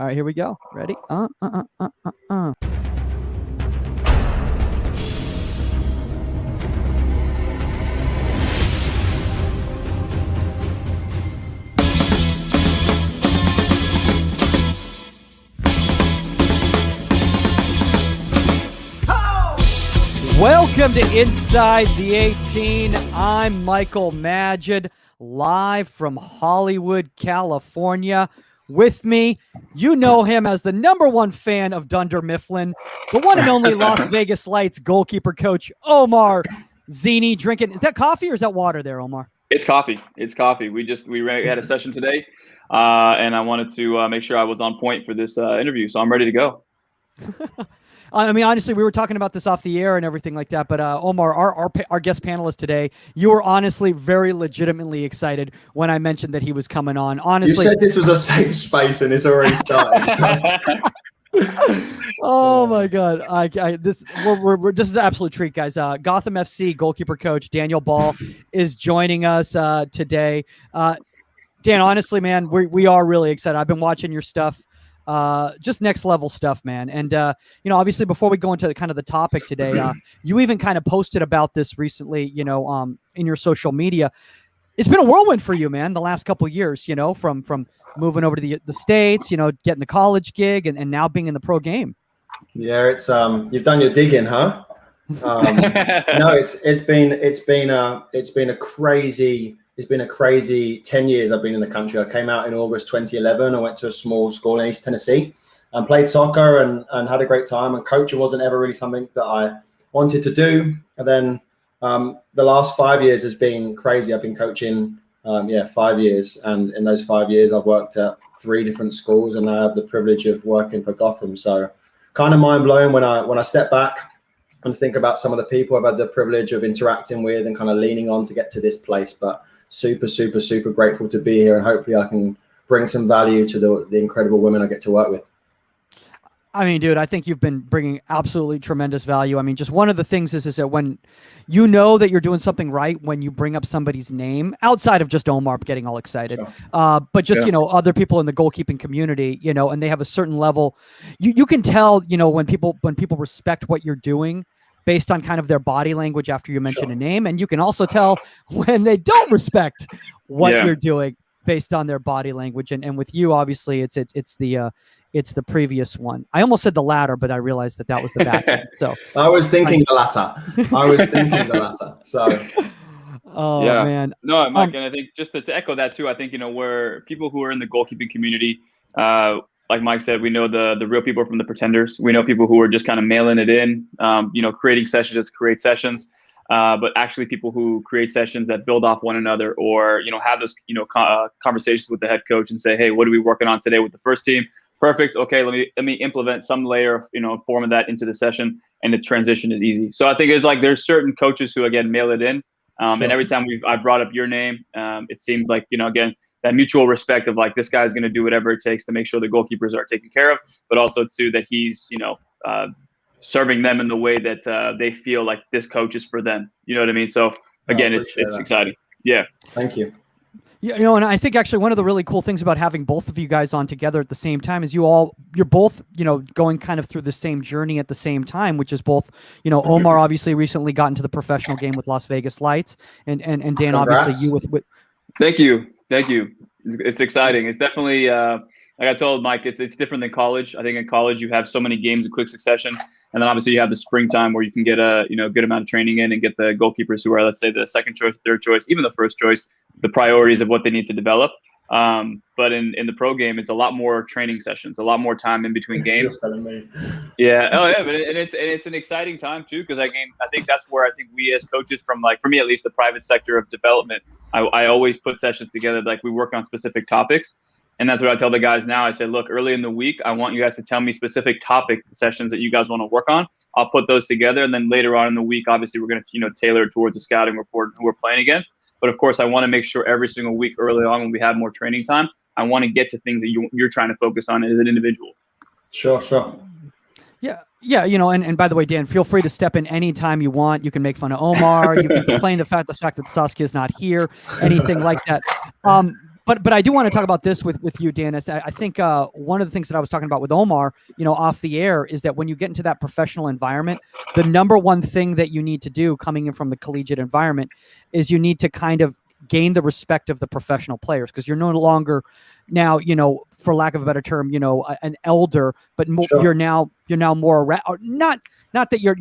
All right, here we go. Ready? Welcome to Inside the 18. I'm Michael Magid, live from Hollywood, California. With me, you know him as the #1 fan of Dunder Mifflin, the one and only Las Vegas Lights goalkeeper coach, Omar Zini, drinking. Is that coffee or is that water there, Omar? It's coffee. It's coffee. We had a session today, and I wanted to make sure I was on point for this interview, so I'm ready to go. I mean, honestly, we were talking about this off the air and everything like that. But Omar, our guest panelist today, you were honestly very legitimately excited when I mentioned that he was coming on. Honestly, you said this was a safe space, and it's already started. Oh my God! This is an absolute treat, guys. Gotham FC goalkeeper coach Daniel Ball is joining us today. Dan, honestly, man, we are really excited. I've been watching your stuff. Just next level stuff, man. And, obviously before we go into kind of the topic today, you even kind of posted about this recently, in your social media. It's been a whirlwind for you, man, the last couple of years, from moving over to the States, getting the college gig and now being in the pro game. Yeah, it's you've done your digging, huh? No, it's been a crazy 10 years I've been in the country. I came out in August 2011. I went to a small school in East Tennessee and played soccer and had a great time. And coaching wasn't ever really something that I wanted to do. And then the last 5 years has been crazy. I've been coaching, 5 years. And in those 5 years, I've worked at 3 different schools and I have the privilege of working for Gotham. So kind of mind blowing when I step back and think about some of the people I've had the privilege of interacting with and kind of leaning on to get to this place. But super, super, super grateful to be here, and hopefully I can bring some value to the incredible women I get to work with. I mean, dude, I think you've been bringing absolutely tremendous value. I mean, just one of the things is that when you know that you're doing something right, when you bring up somebody's name outside of just Omar getting all excited, sure. But just, other people in the goalkeeping community, and they have a certain level, you can tell, when people respect what you're doing based on kind of their body language after you mention a name. And you can also tell when they don't respect what you're doing based on their body language. And with you, obviously it's the previous one. I almost said the latter, but I realized that was the back end. So I was thinking the latter. So man. No, Mike, and I think just to echo that too, I think, where people who are in the goalkeeping community, like Mike said, we know the real people from the pretenders. We know people who are just kind of mailing it in, creating sessions just to create sessions, but actually people who create sessions that build off one another, or have those conversations with the head coach and say, hey, what are we working on today with the first team? Perfect. Okay, let me implement some layer of form of that into the session, and the transition is easy. So I think it's like there's certain coaches who again mail it in, and every time I brought up your name, it seems like again, that mutual respect of like, this guy's going to do whatever it takes to make sure the goalkeepers are taken care of, but also too that he's, serving them in the way that they feel like this coach is for them. You know what I mean? So again, it's exciting. Yeah. Thank you. Yeah, and I think actually one of the really cool things about having both of you guys on together at the same time is you're both, going kind of through the same journey at the same time, which is both, Omar obviously recently got into the professional game with Las Vegas Lights, and Dan, Congrats. Obviously you with. Thank you. It's exciting. It's definitely, like I told Mike, it's different than college. I think in college you have so many games in quick succession, and then obviously you have the springtime where you can get a good amount of training in and get the goalkeepers who are, let's say, the second choice, third choice, even the first choice, the priorities of what they need to develop. But in the pro game, it's a lot more training sessions, a lot more time in between games. Yeah. Oh yeah. But it's an exciting time too, because I think that's where I think we as coaches from, like, for me at least, the private sector of development, I always put sessions together, like we work on specific topics. And that's what I tell the guys now. I said, look, early in the week, I want you guys to tell me specific topic sessions that you guys want to work on. I'll put those together. And then later on in the week, obviously, we're going to, tailor it towards the scouting report who we're playing against. But of course, I want to make sure every single week early on when we have more training time, I want to get to things that you're trying to focus on as an individual. Sure. Yeah, and by the way, Dan, feel free to step in anytime you want. You can make fun of Omar. You can complain the fact that Saskia's not here, anything like that. but I do want to talk about this with you, Dan. I think one of the things that I was talking about with Omar, off the air, is that when you get into that professional environment, the number one thing that you need to do coming in from the collegiate environment is you need to kind of gain the respect of the professional players, because you're no longer now, for lack of a better term, an elder, but Sure. you're now more around, not that you're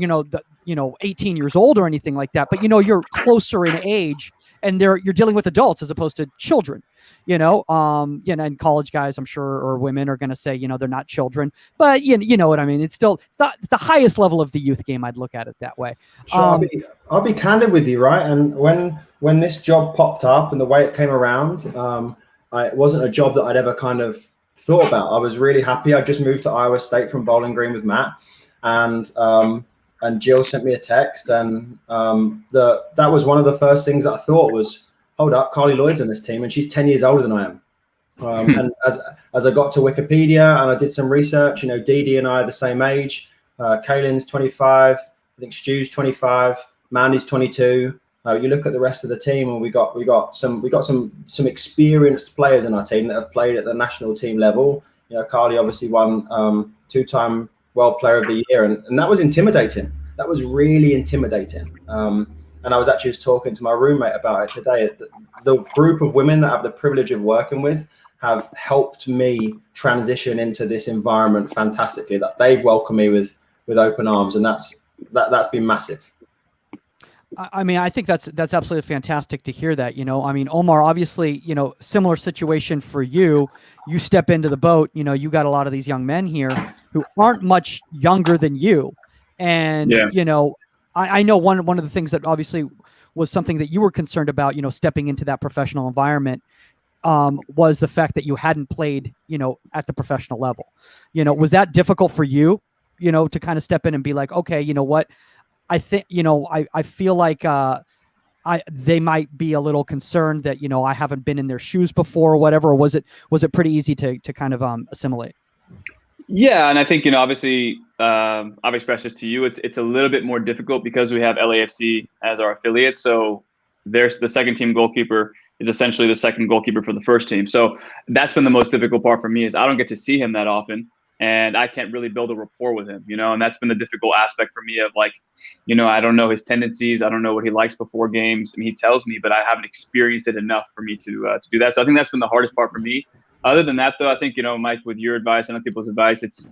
18 years old or anything like that, but you're closer in age, and you're dealing with adults as opposed to children. And college guys, I'm sure, or women are going to say, they're not children, but you know what I mean. It's the highest level of the youth game. I'd look at it that way. Sure, I'll be candid with you, right? And when this job popped up and the way it came around, it wasn't a job that I'd ever kind of thought about. I was really happy. I just moved to Iowa State from Bowling Green with Matt, and Jill sent me a text, and that was one of the first things that I thought was, hold up, Carly Lloyd's on this team, and she's 10 years older than I am. And as I got to Wikipedia and I did some research, Dee Dee and I are the same age. Kaylin's 25, I think Stu's 25, Mandy's 22. You look at the rest of the team, and we got some experienced players in our team that have played at the national team level. Carly obviously won 2-time World Player of the Year, and that was intimidating. That was really intimidating. And I was actually just talking to my roommate about it today. The group of women that I have the privilege of working with have helped me transition into this environment fantastically. That they welcome me with open arms, and that's been massive. I mean, I think that's absolutely fantastic to hear that. Omar, obviously, similar situation for you. You step into the boat. You got a lot of these young men here who aren't much younger than you, and I know one of the things that obviously was something that you were concerned about, stepping into that professional environment, was the fact that you hadn't played, at the professional level. Was that difficult for you, to kind of step in and be like, okay, you know what? I think, I feel like they might be a little concerned that, I haven't been in their shoes before or whatever. Or was it pretty easy to kind of assimilate? Yeah, and I think obviously I've expressed this to you. It's a little bit more difficult because we have LAFC as our affiliate. So there's the second team goalkeeper is essentially the second goalkeeper for the first team. So that's been the most difficult part for me, is I don't get to see him that often, and I can't really build a rapport with him. And that's been the difficult aspect for me of like, I don't know his tendencies. I don't know what he likes before games. I mean, he tells me, but I haven't experienced it enough for me to do that. So I think that's been the hardest part for me. Other than that, though, I think, Mike, with your advice and other people's advice, it's,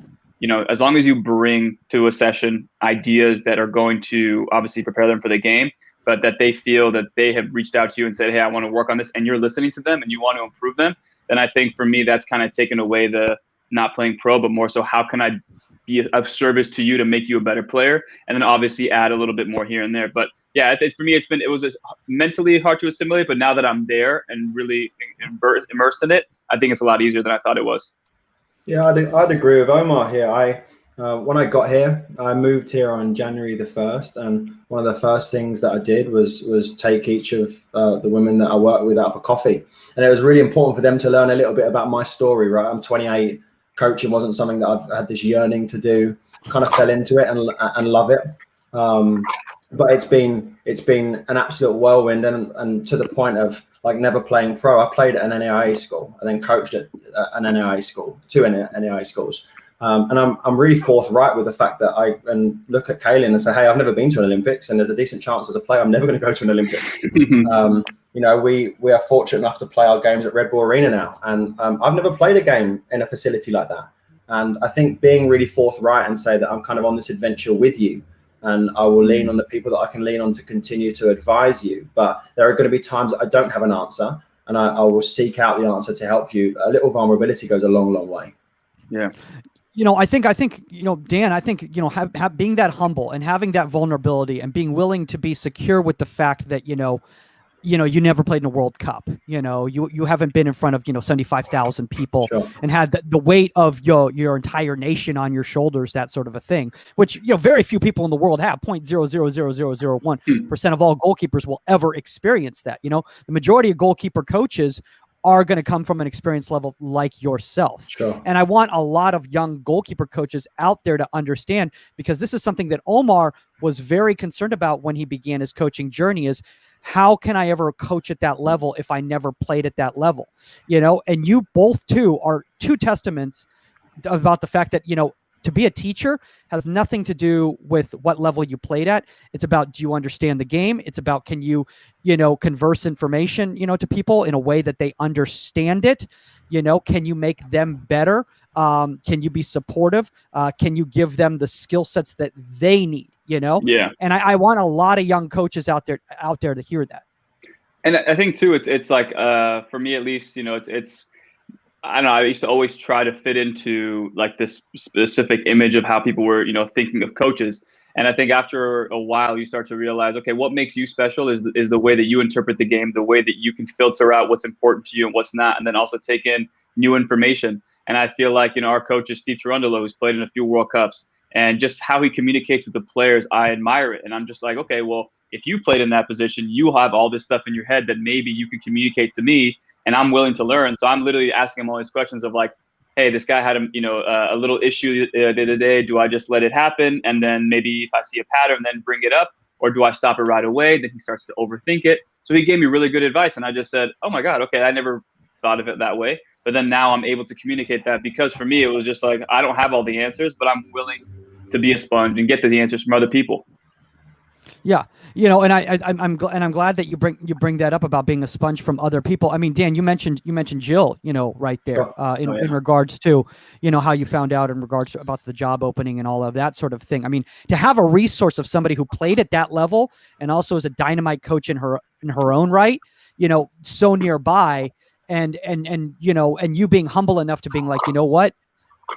as long as you bring to a session ideas that are going to obviously prepare them for the game, but that they feel that they have reached out to you and said, hey, I want to work on this, and you're listening to them and you want to improve them, then I think for me, that's kind of taken away the not playing pro, but more so how can I be of service to you to make you a better player, and then obviously add a little bit more here and there. But yeah, for me, it was mentally hard to assimilate, but now that I'm there and really immersed in it, I think it's a lot easier than I thought it was. Yeah, I'd agree with Omar here. When I got here, I moved here on January the 1st, and one of the first things that I did was take each of the women that I work with out for coffee. And it was really important for them to learn a little bit about my story, right? I'm 28. Coaching wasn't something that I've had this yearning to do. Kind of fell into it and love it. But it's been an absolute whirlwind, and to the point of like never playing pro. I played at an NAIA school and then coached at an NAIA school, 2 NAIA schools. And I'm really forthright with the fact that I look at Kaylin and say, hey, I've never been to an Olympics, and there's a decent chance as a player I'm never going to go to an Olympics. We are fortunate enough to play our games at Red Bull Arena now, and I've never played a game in a facility like that. And I think being really forthright and say that I'm kind of on this adventure with you, and I will lean on the people that I can lean on to continue to advise you. But there are going to be times that I don't have an answer, and I will seek out the answer to help you. A little vulnerability goes a long, long way. Yeah. I think, Dan, I think, being that humble and having that vulnerability and being willing to be secure with the fact that, you never played in a World Cup, you haven't been in front of, 75,000 people. Sure. And had the weight of your entire nation on your shoulders, that sort of a thing, which, very few people in the world have. 0.000001% of all goalkeepers will ever experience that. The majority of goalkeeper coaches are going to come from an experience level like yourself. Sure. And I want a lot of young goalkeeper coaches out there to understand, because this is something that Omar was very concerned about when he began his coaching journey, is how can I ever coach at that level if I never played at that level? And you both too are two testaments about the fact that, to be a teacher has nothing to do with what level you played at. It's about, do you understand the game? It's about, can you, converse information, to people in a way that they understand it? Can you make them better? Can you be supportive? Can you give them the skill sets that they need? Yeah. And I want a lot of young coaches out there to hear that. And I think too, it's like, for me at least, it's I don't know. I used to always try to fit into like this specific image of how people were, thinking of coaches. And I think after a while, you start to realize, okay, what makes you special is the way that you interpret the game, the way that you can filter out what's important to you and what's not, and then also take in new information. And I feel like, our coach is Steve Cherundolo, who's played in a few World Cups, and just how he communicates with the players, I admire it. And I'm just like, okay, well, if you played in that position, you have all this stuff in your head that maybe you could communicate to me, and I'm willing to learn. So I'm literally asking him all these questions of like, hey, this guy had a little issue the other day. Do I just let it happen? And then maybe if I see a pattern, then bring it up, or do I stop it right away? Then he starts to overthink it. So he gave me really good advice. And I just said, oh my God, okay, I never thought of it that way. But then now I'm able to communicate that, because for me, it was just like, I don't have all the answers, but I'm willing to be a sponge and get to the answers from other people. Yeah, and I'm glad that you bring that up about being a sponge from other people. I mean, Dan, you mentioned Jill, right there, in regards to, how you found out in regards to about the job opening and all of that sort of thing. I mean, to have a resource of somebody who played at that level and also is a dynamite coach in her own right, so nearby, and you being humble enough to being like, what?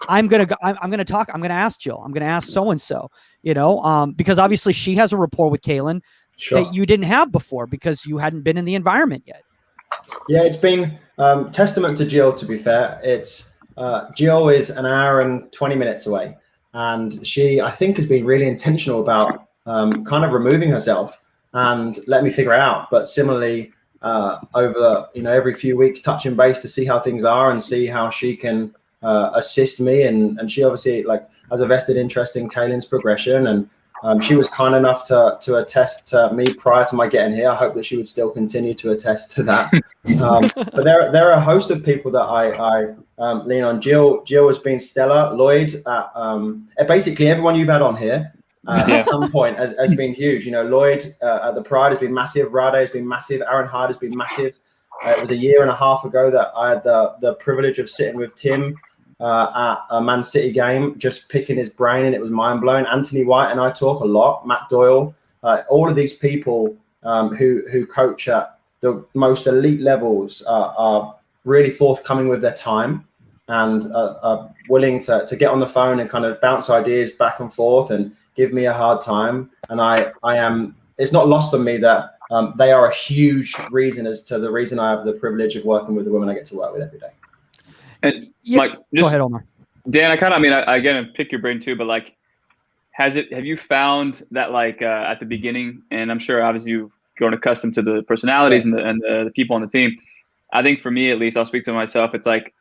I'm going to ask Jill. I'm going to ask so-and-so, because obviously she has a rapport with Kaylin that you didn't have before because you hadn't been in the environment yet. Yeah, it's been testament to Jill, to be fair. It's Jill is an hour and 20 minutes away. And she, I think, has been really intentional about kind of removing herself and let me figure it out. But similarly, over every few weeks, touching base to see how things are and see how she can assist me, and she obviously has a vested interest in Kaylin's progression, and she was kind enough to attest to me prior to my getting here. I hope that she would still continue to attest to that. But there are a host of people that I lean on. Jill has been stellar. Lloyd, basically everyone you've had on here at some point has been huge. Lloyd at the Pride has been massive. Rade has been massive. Aaron Hyde has been massive. It was a year and a half ago that I had the privilege of sitting with Tim at a Man City game, just picking his brain, and it was mind-blowing. Anthony White and I talk a lot. Matt Doyle, all of these people who coach at the most elite levels are really forthcoming with their time and are willing to get on the phone and kind of bounce ideas back and forth and give me a hard time. And I am, it's not lost on me that they are a huge reason as to the reason I have the privilege of working with the women I get to work with every day. And Mike, go ahead, Omar. Dan, I again pick your brain too, but have you found that at the beginning, and I'm sure obviously you've grown accustomed to the personalities and the people on the team. I think for me at least, I'll speak to myself. It's like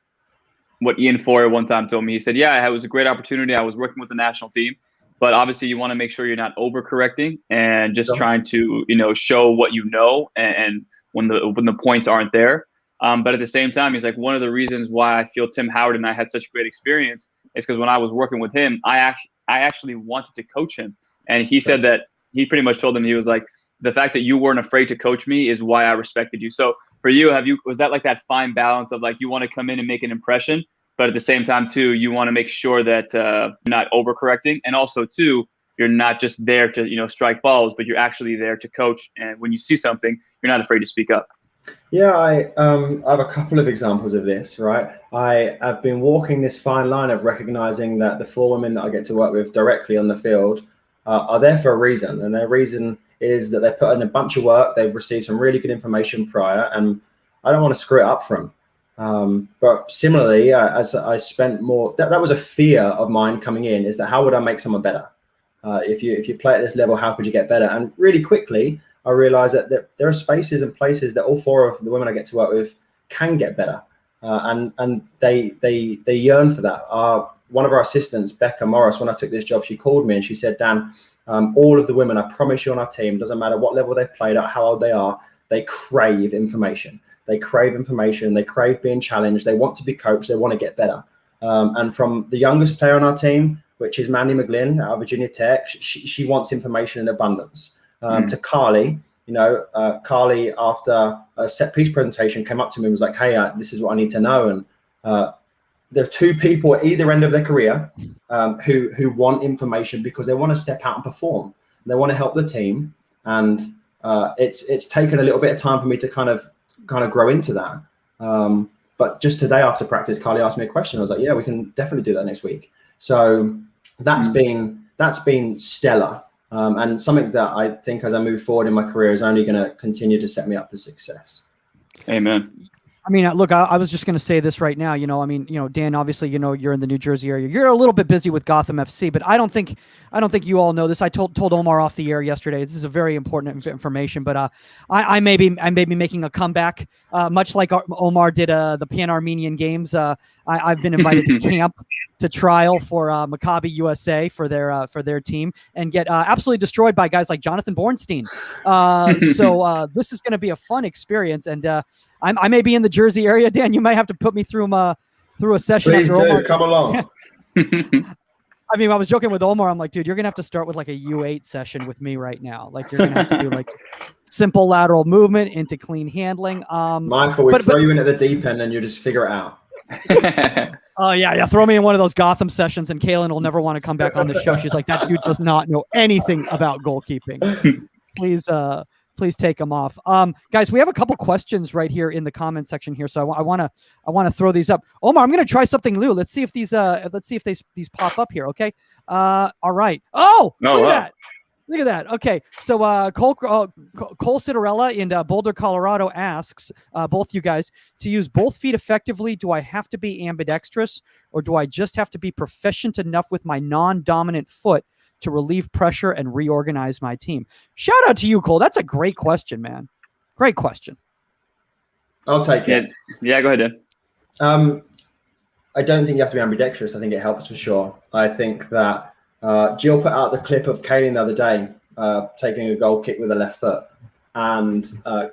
what Ian Foyer one time told me. He said, "Yeah, it was a great opportunity. I was working with the national team, but obviously you want to make sure you're not overcorrecting and just trying to show what you know, and when the points aren't there." But at the same time, he's like, one of the reasons why I feel Tim Howard and I had such great experience is because when I was working with him, I actually wanted to coach him. And he said that he pretty much told him, he was like, the fact that you weren't afraid to coach me is why I respected you. So for you, was that that fine balance of you want to come in and make an impression, but at the same time too, you want to make sure that you're not overcorrecting. And also too, you're not just there to, strike balls, but you're actually there to coach. And when you see something, you're not afraid to speak up. Yeah, I have a couple of examples of this, right? I have been walking this fine line of recognizing that the 4 women that I get to work with directly on the field are there for a reason. And their reason is that they put in a bunch of work. They've received some really good information prior, and I don't want to screw it up for them. But similarly, as I spent more, that was a fear of mine coming in, is that how would I make someone better? If you play at this level, how could you get better? And really quickly, I realized that there are spaces and places that all 4 of the women I get to work with can get better. And they yearn for that. One of our assistants, Becca Morris, when I took this job, she called me and she said, Dan, all of the women, I promise you, on our team, doesn't matter what level they've played at, how old they are, they crave information. They crave information. They crave being challenged. They want to be coached. They want to get better. And from the youngest player on our team, which is Mandy McGlynn out of Virginia Tech, she wants information in abundance. To Carly, Carly, after a set piece presentation, came up to me and was like, hey, this is what I need to know. And there are two people at either end of their career who want information because they want to step out and perform. They want to help the team. And it's taken a little bit of time for me to kind of grow into that. But just today after practice, Carly asked me a question. I was like, yeah, we can definitely do that next week. So that's been stellar. And something that I think as I move forward in my career is only going to continue to set me up for success. Amen. I mean, look, I was just going to say this right now. Dan, obviously, you're in the New Jersey area. You're a little bit busy with Gotham FC, but I don't think you all know this. I told Omar off the air yesterday. This is a very important information, but I may be making a comeback, much like Omar did the Pan-Armenian Games. I've been invited to camp to trial for Maccabi USA for their team and get absolutely destroyed by guys like Jonathan Bornstein. So this is going to be a fun experience, and I may be in the Jersey area. Dan, you might have to put me through a session. Please do. Come along. I mean, I was joking with Omar. I'm like, dude, you're going to have to start with like a U8 session with me right now. Like, you're going to have to do like simple lateral movement into clean handling. Michael, we throw you into the deep end and you just figure it out. Oh, yeah. Throw me in one of those Gotham sessions and Kaylin will never want to come back on the show. She's like, that dude does not know anything about goalkeeping. Please take them off. Guys, we have a couple questions right here in the comment section here. So I want to throw these up. Omar, I'm going to try something new. Let's see if these pop up here. Okay. All right. Oh, look at that. Look at that. Okay. So Cole Citarella in Boulder, Colorado asks both you guys, to use both feet effectively, do I have to be ambidextrous or do I just have to be proficient enough with my non-dominant foot to relieve pressure and reorganize my team? Shout out to you, Cole. That's a great question, man. Great question. I'll take it. Yeah, go ahead, Dan. I don't think you have to be ambidextrous. I think it helps for sure. I think that Jill put out the clip of Kaylin the other day, taking a goal kick with the left foot. And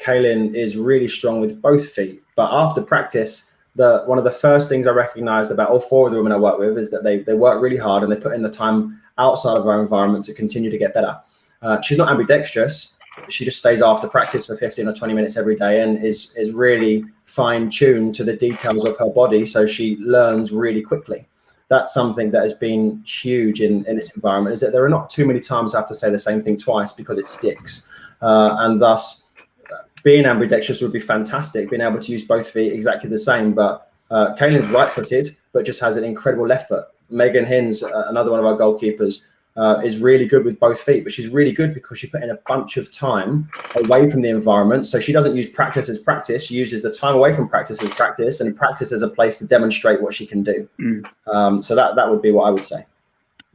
Kaylin is really strong with both feet. But after practice, one of the first things I recognized about all four of the women I work with is that they work really hard and they put in the time outside of our environment to continue to get better. She's not ambidextrous. She just stays after practice for 15 or 20 minutes every day and is really fine-tuned to the details of her body, so she learns really quickly. That's something that has been huge in this environment, is that there are not too many times I have to say the same thing twice because it sticks. And thus, being ambidextrous would be fantastic, being able to use both feet exactly the same. But Kaylin's right-footed, but just has an incredible left foot. Megan Hins, another one of our goalkeepers, is really good with both feet, but she's really good because she put in a bunch of time away from the environment. So she doesn't use practice as practice. She uses the time away from practice as practice, and practice as a place to demonstrate what she can do. So that would be what I would say.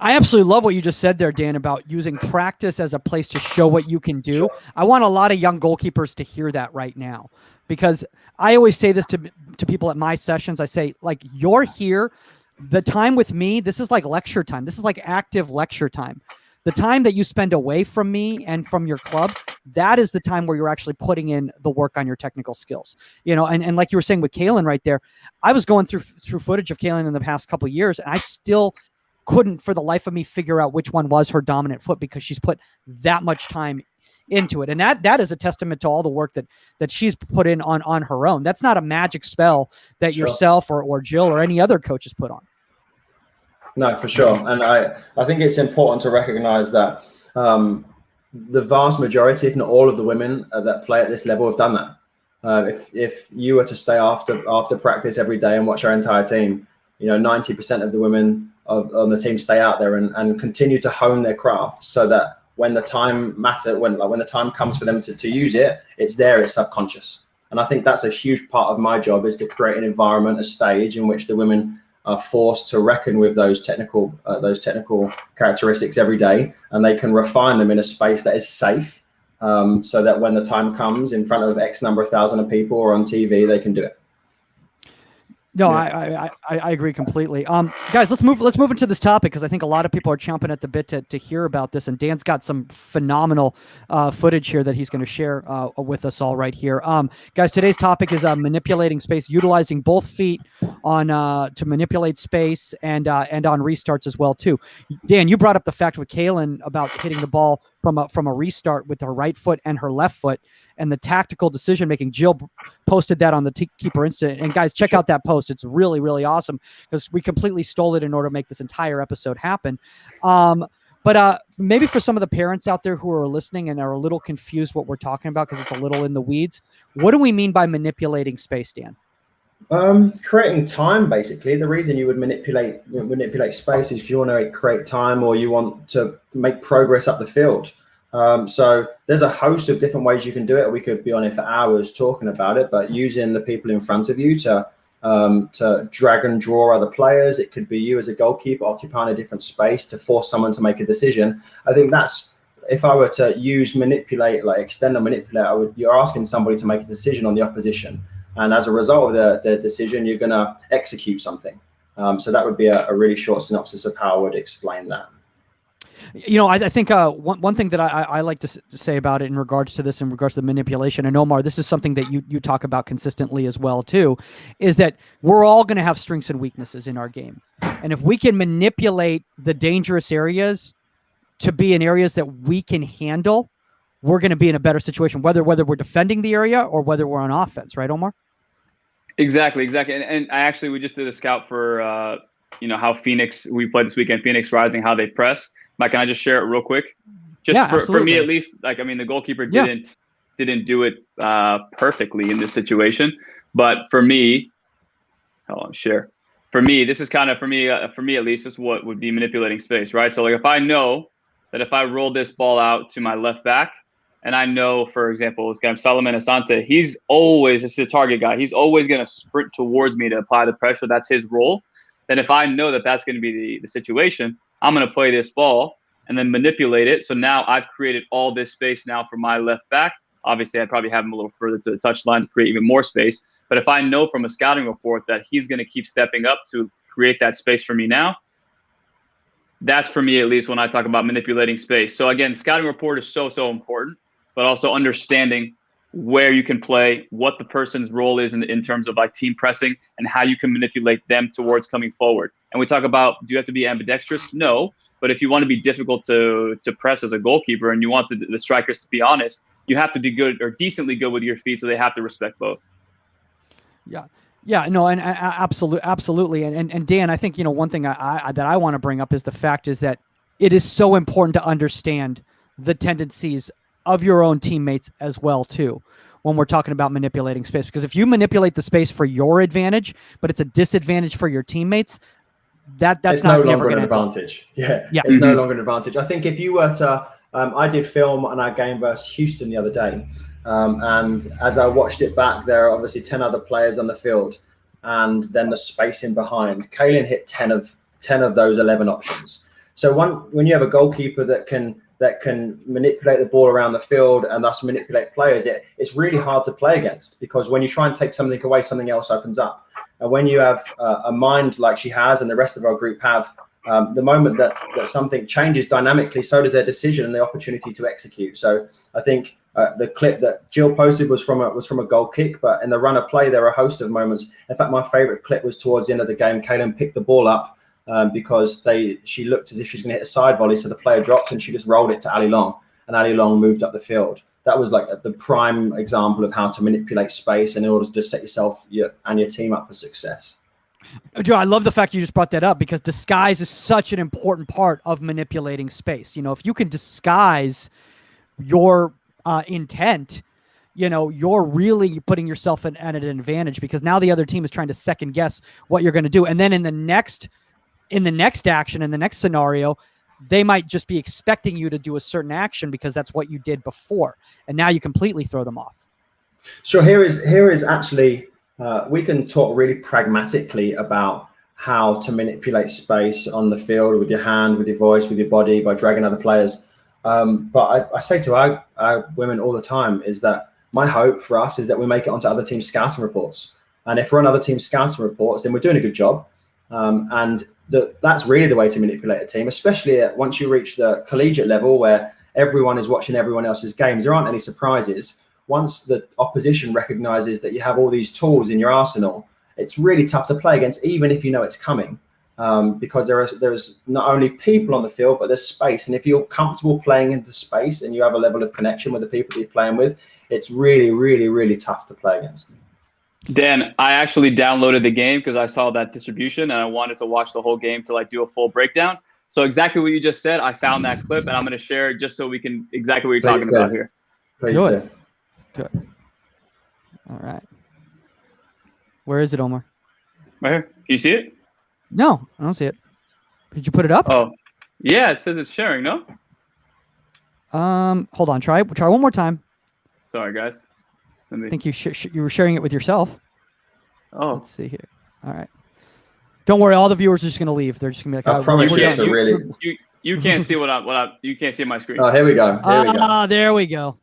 I absolutely love what you just said there, Dan, about using practice as a place to show what you can do. Sure. I want a lot of young goalkeepers to hear that right now, because I always say this to people at my sessions. I say, like, you're here. The time with me, this is like lecture time. This is like active lecture time. The time that you spend away from me and from your club, that is the time where you're actually putting in the work on your technical skills. And like you were saying with Kaylin right there, I was going through footage of Kaylin in the past couple of years, and I still couldn't for the life of me figure out which one was her dominant foot, because she's put that much time into it. And that is a testament to all the work that she's put in on her own. That's not a magic spell that Sure. yourself or Jill or any other coach has put on. No, for sure. And I think it's important to recognize that the vast majority, if not all of the women that play at this level have done that. If you were to stay after practice every day and watch our entire team, 90% of the women on the team stay out there and continue to hone their craft, so that when the time when the time comes for them to use it, it's there, it's subconscious. And I think that's a huge part of my job, is to create an environment, a stage in which the women are forced to reckon with those technical characteristics every day, and they can refine them in a space that is safe, so that when the time comes in front of X number of thousand of people or on TV, they can do it. No, Yeah. I agree completely. Guys, let's move into this topic because I think a lot of people are chomping at the bit to hear about this. And Dan's got some phenomenal footage here that he's going to share with us all right here. Guys, today's topic is manipulating space, utilizing both feet on to manipulate space and on restarts as well too. Dan, you brought up the fact with Kaylin about hitting the ball from a restart with her right foot and her left foot, and the tactical decision making. Jill posted that on the Keeper Incident, and guys, check out that post. It's really, really awesome because we completely stole it in order to make this entire episode happen. But maybe for some of the parents out there who are listening and are a little confused what we're talking about because it's a little in the weeds, what do we mean by manipulating space, Dan? Creating time, basically. The reason you would manipulate space is you want to create time, or you want to make progress up the field. So there's a host of different ways you can do it. We could be on it for hours talking about it, but using the people in front of you to drag and draw other players. It could be you as a goalkeeper occupying a different space to force someone to make a decision. I think that's, if I were to use manipulate, like extend or manipulate, you're asking somebody to make a decision on the opposition. And as a result of the decision, you're going to execute something. So that would be a really short synopsis of how I would explain that. You know, I think one thing that I like to say about it in regards to the manipulation, and Omar, this is something that you talk about consistently as well too, is that we're all going to have strengths and weaknesses in our game. And if we can manipulate the dangerous areas to be in areas that we can handle, we're going to be in a better situation, whether we're defending the area or whether we're on offense, right, Omar? Exactly. And we just did a scout for how we played this weekend, Phoenix Rising, how they press. Mike, can I just share it real quick? For me at least, the goalkeeper didn't do it perfectly in this situation, but for me, For me, this is kind of for me at least, this is what would be manipulating space, right? So like if I know that if I roll this ball out to my left back, and I know, for example, this guy Solomon Asante, he's a target guy. He's always going to sprint towards me to apply the pressure. That's his role. Then if I know that that's going to be the situation, I'm going to play this ball and then manipulate it. So now I've created all this space now for my left back. Obviously, I'd probably have him a little further to the touchline to create even more space. But if I know from a scouting report that he's going to keep stepping up to create that space for me now, that's for me at least when I talk about manipulating space. So again, scouting report is so important, but also understanding where you can play, what the person's role is in terms of like team pressing, and how you can manipulate them towards coming forward. And we talk about, do you have to be ambidextrous? No. But if you want to be difficult to press as a goalkeeper and you want the strikers to be honest, you have to be good or decently good with your feet, so they have to respect both. Yeah, no, and absolutely. And Dan, I think, one thing that I want to bring up is the fact is that it is so important to understand the tendencies of your own teammates as well too, when we're talking about manipulating space. Because if you manipulate the space for your advantage, but it's a disadvantage for your teammates, that's not no longer an gonna advantage. Yeah. It's no longer an advantage. I think if you were to, I did film on our game versus Houston the other day, and as I watched it back, there are obviously 10 other players on the field, and then the space in behind. Kaylin hit 10 of those 11 options. So when you have a goalkeeper that can manipulate the ball around the field and thus manipulate players, it's really hard to play against, because when you try and take something away, something else opens up. And when you have a mind like she has and the rest of our group have, the moment that something changes dynamically, so does their decision and the opportunity to execute. So I think the clip that Jill posted was from a goal kick, but in the run of play, there are a host of moments. In fact, my favorite clip was towards the end of the game. Kaylin picked the ball up because she looked as if she was going to hit a side volley, so the player dropped and she just rolled it to Ali Long, and Ali Long moved up the field. That was like the prime example of how to manipulate space in order to just set yourself and your team up for success. Joe, I love the fact you just brought that up, because disguise is such an important part of manipulating space. If you can disguise your intent, you're really putting yourself at an advantage, because now the other team is trying to second guess what you're going to do. And then in the next action, in the next scenario, they might just be expecting you to do a certain action because that's what you did before. And now you completely throw them off. So here is actually, we can talk really pragmatically about how to manipulate space on the field with your hand, with your voice, with your body, by dragging other players. But I say to our women all the time is that my hope for us is that we make it onto other teams' scouting reports. And if we're on other teams' scouting reports, then we're doing a good job. And that's really the way to manipulate a team, especially once you reach the collegiate level where everyone is watching everyone else's games. There aren't any surprises. Once the opposition recognizes that you have all these tools in your arsenal, it's really tough to play against, even if you know it's coming, because there's not only people on the field, but there's space. And if you're comfortable playing into space and you have a level of connection with the people that you're playing with, it's really, really, really tough to play against. Dan, I actually downloaded the game because I saw that distribution and I wanted to watch the whole game to like do a full breakdown. So exactly what you just said, I found that clip and I'm going to share it just so we can exactly what you're talking about here. Please do it. Do it. All right. Where is it, Omar? Right here. Can you see it? No, I don't see it. Did you put it up? Oh, yeah. It says it's sharing. No. Hold on. Try one more time. Sorry, guys. I think you were sharing it with yourself. Oh, let's see here. All right. Don't worry. All the viewers are just going to leave. They're just going to be like, I promise you, it's a really. You can't see you can't see my screen. Oh, here we go. There we go.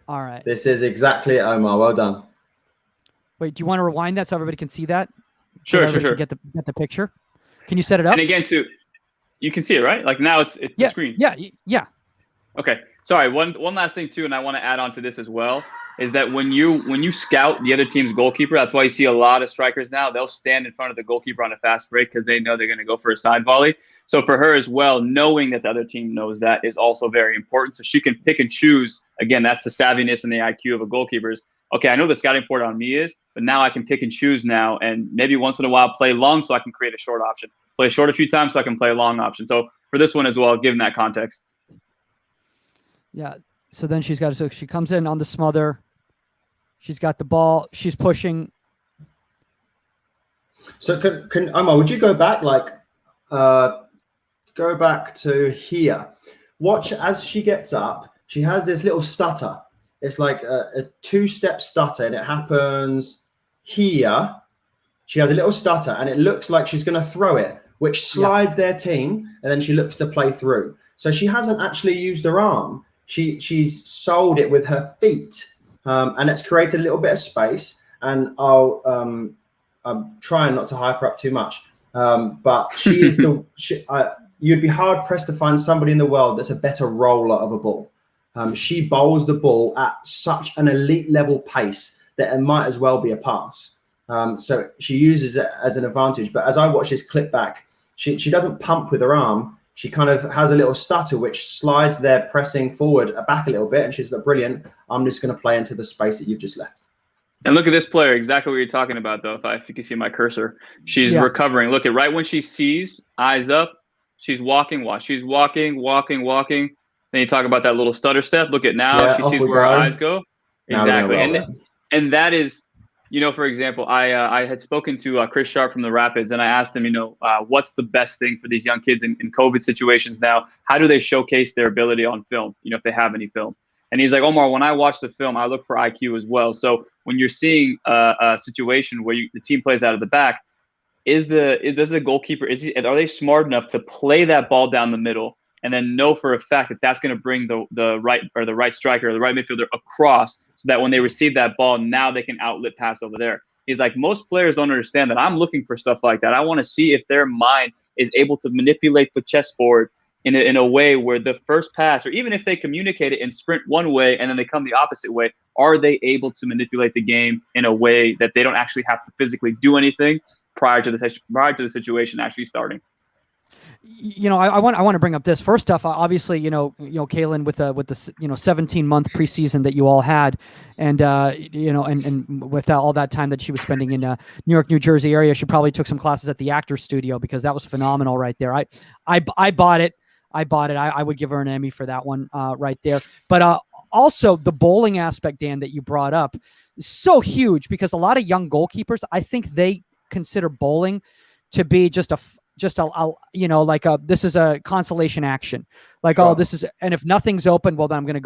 All right. This is exactly it, Omar. Well done. Wait, do you want to rewind that so everybody can see that? Sure. Get the picture. Can you set it up? And again, too, you can see it, right? Like now it's the screen. Yeah. Okay. Sorry. One last thing too, and I want to add on to this as well, is that when you scout the other team's goalkeeper, that's why you see a lot of strikers now. They'll stand in front of the goalkeeper on a fast break because they know they're going to go for a side volley. So for her as well, knowing that the other team knows that is also very important. So she can pick and choose. Again, that's the savviness and the IQ of a goalkeeper's. Okay, I know the scouting report on me is, but now I can pick and choose now, and maybe once in a while play long so I can create a short option. Play short a few times so I can play a long option. So for this one as well, given that context. Yeah. So then she comes in on the smother. She's got the ball. She's pushing. So can Omar, would you go back go back to here? Watch as she gets up. She has this little stutter. It's like a two-step stutter, and it happens here. She has a little stutter, and it looks like she's going to throw it, which slides their team, and then she looks to play through. So she hasn't actually used her arm. She's sold it with her feet, and it's created a little bit of space. And I'm trying not to hype her up too much, but she is you'd be hard pressed to find somebody in the world that's a better roller of a ball. She bowls the ball at such an elite level pace that it might as well be a pass. So she uses it as an advantage. But as I watch this clip back, she doesn't pump with her arm. She kind of has a little stutter, which slides their pressing forward back a little bit. And she's like, brilliant. I'm just going to play into the space that you've just left. And look at this player, exactly what you're talking about, though, if you can see my cursor. She's recovering. Look at right when she sees, eyes up, she's walking. She's walking. Then you talk about that little stutter step. Look at now. She sees where her eyes go. Exactly. And that is, for example, I had spoken to Chris Sharp from the Rapids, and I asked him, what's the best thing for these young kids in COVID situations now? How do they showcase their ability on film, if they have any film? And he's like, Omar, when I watch the film, I look for IQ as well. So when you're seeing a situation where the team plays out of the back, does the goalkeeper, are they smart enough to play that ball down the middle and then know for a fact that that's going to bring the right striker or the right midfielder across so that when they receive that ball, now they can outlet pass over there? He's like, most players don't understand that. I'm looking for stuff like that. I want to see if their mind is able to manipulate the chessboard in a way where the first pass, or even if they communicate it and sprint one way and then they come the opposite way, are they able to manipulate the game in a way that they don't actually have to physically do anything prior to the situation actually starting? I want to bring up this first off. Obviously, Kaylin with the 17-month preseason that you all had, and and with all that time that she was spending in New York, New Jersey area, she probably took some classes at the Actors Studio because that was phenomenal right there. I bought it. I would give her an Emmy for that one right there. But also the bowling aspect, Dan, that you brought up is so huge because a lot of young goalkeepers, I think they consider bowling to be this is a consolation action. Like, sure. And if nothing's open, well, then I'm going to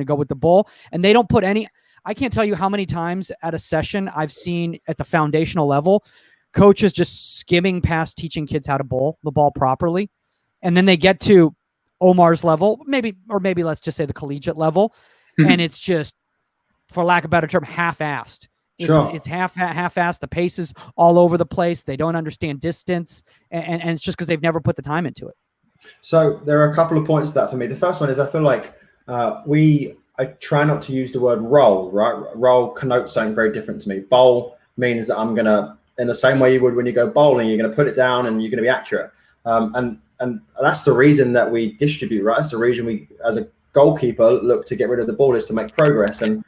go with the bowl. And they don't put any, I can't tell you how many times at a session I've seen at the foundational level, coaches just skimming past teaching kids how to bowl the ball properly. And then they get to Omar's level, maybe let's just say the collegiate level. Mm-hmm. And it's just, for lack of a better term, half-assed. Sure. It's half-assed. The pace is all over the place. They don't understand distance, and it's just because they've never put the time into it. So there are a couple of points to that for me. The first one is I feel like I try not to use the word roll, right? Roll connotes something very different to me. Bowl means that I'm going to, in the same way you would when you go bowling, you're going to put it down and you're going to be accurate. And that's the reason that we distribute, right? That's the reason we, as a goalkeeper, look to get rid of the ball, is to make progress. And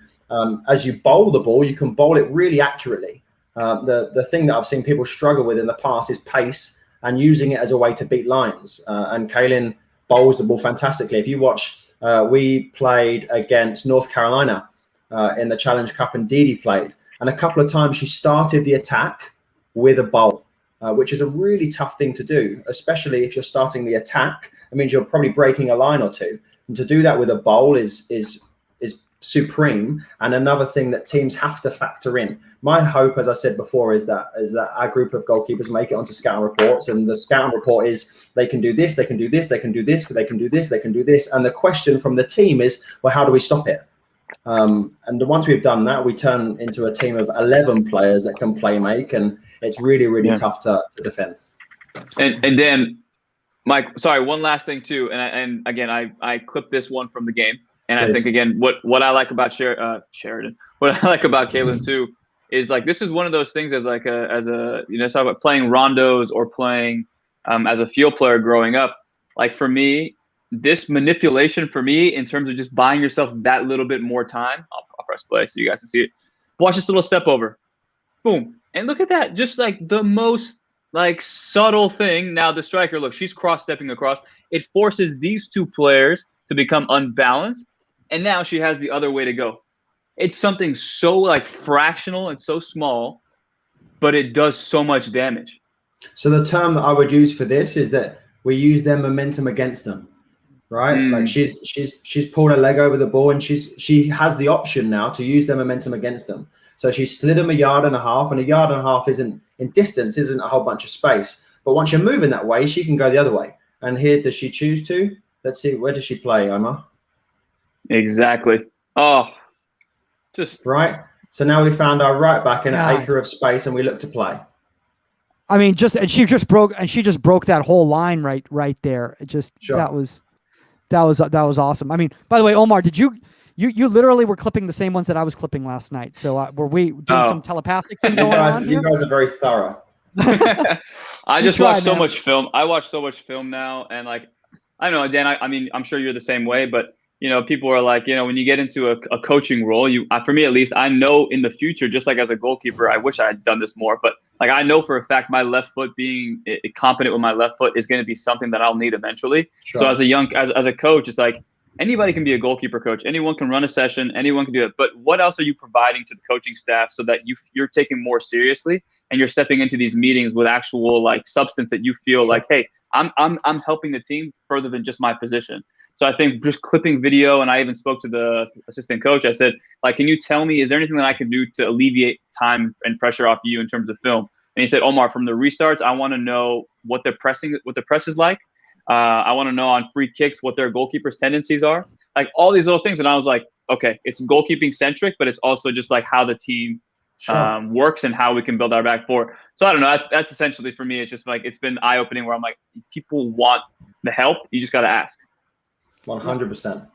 as you bowl the ball, you can bowl it really accurately. The thing that I've seen people struggle with in the past is pace and using it as a way to beat lines. And Kaylin bowls the ball fantastically. If you watch, we played against North Carolina in the Challenge Cup, and Dee Dee played. And a couple of times she started the attack with a bowl, which is a really tough thing to do, especially if you're starting the attack. It means you're probably breaking a line or two. And to do that with a bowl is supreme, and another thing that teams have to factor in. My hope, as I said before, is that our group of goalkeepers make it onto scouting reports, and the scouting report is they can do this, they can do this, they can do this, they can do this, they can do this. And the question from the team is, well, how do we stop it? And once we've done that, we turn into a team of 11 players that can play make, and it's really, really tough to defend. And Dan, Mike, sorry, one last thing too, and again, I clipped this one from the game. And I think, again, what I like about Sheridan, what I like about Kaylin too, is like, this is one of those things as a you know, talk about playing rondos or playing as a field player growing up. Like for me, this manipulation for me in terms of just buying yourself that little bit more time. I'll press play so you guys can see it. Watch this little step over, boom, and look at that. Just like the most like subtle thing. Now the striker, look, she's cross-stepping across. It forces these two players to become unbalanced. And now she has the other way to go. It's something so like fractional and so small, but it does so much damage. So the term that I would use for this is that we use their momentum against them, right? Like she's pulled her leg over the ball, and she has the option now to use their momentum against them. So she slid them 1.5 yards, and 1.5 yards isn't in distance, isn't a whole bunch of space. But once you're moving that way, she can go the other way. And here, does she choose to? Let's see, where does she play, Omar? Exactly. Oh, just right. So now we found our right back in an acre of space, and we look to play. I mean, she just broke that whole line right there. It just that was awesome. I mean, by the way, Omar, did you literally were clipping the same ones that I was clipping last night? So were we doing some telepathic thing going on here? You guys are very thorough. I just watch so much film. I watch so much film now, and like, I don't know, Dan. I mean, I'm sure you're the same way, but you know, people are like, you know, when you get into a coaching role, for me at least, I know in the future, just like as a goalkeeper, I wish I had done this more, but like I know for a fact my left foot, being competent with my left foot, is going to be something that I'll need eventually. Sure. So as a coach, it's like anybody can be a goalkeeper coach. Anyone can run a session. Anyone can do it. But what else are you providing to the coaching staff so that you're taking more seriously and you're stepping into these meetings with actual like substance that you feel like, hey, I'm helping the team further than just my position. So I think just clipping video, and I even spoke to the assistant coach. I said, like, can you tell me, is there anything that I can do to alleviate time and pressure off you in terms of film? And he said, Omar, from the restarts, I want to know what the press is like. I want to know on free kicks what their goalkeeper's tendencies are. Like all these little things. And I was like, okay, it's goalkeeping centric, but it's also just like how the team works and how we can build our back four. So I don't know. That's essentially for me. It's just like, it's been eye opening where I'm like, people want the help. You just got to ask. 100%.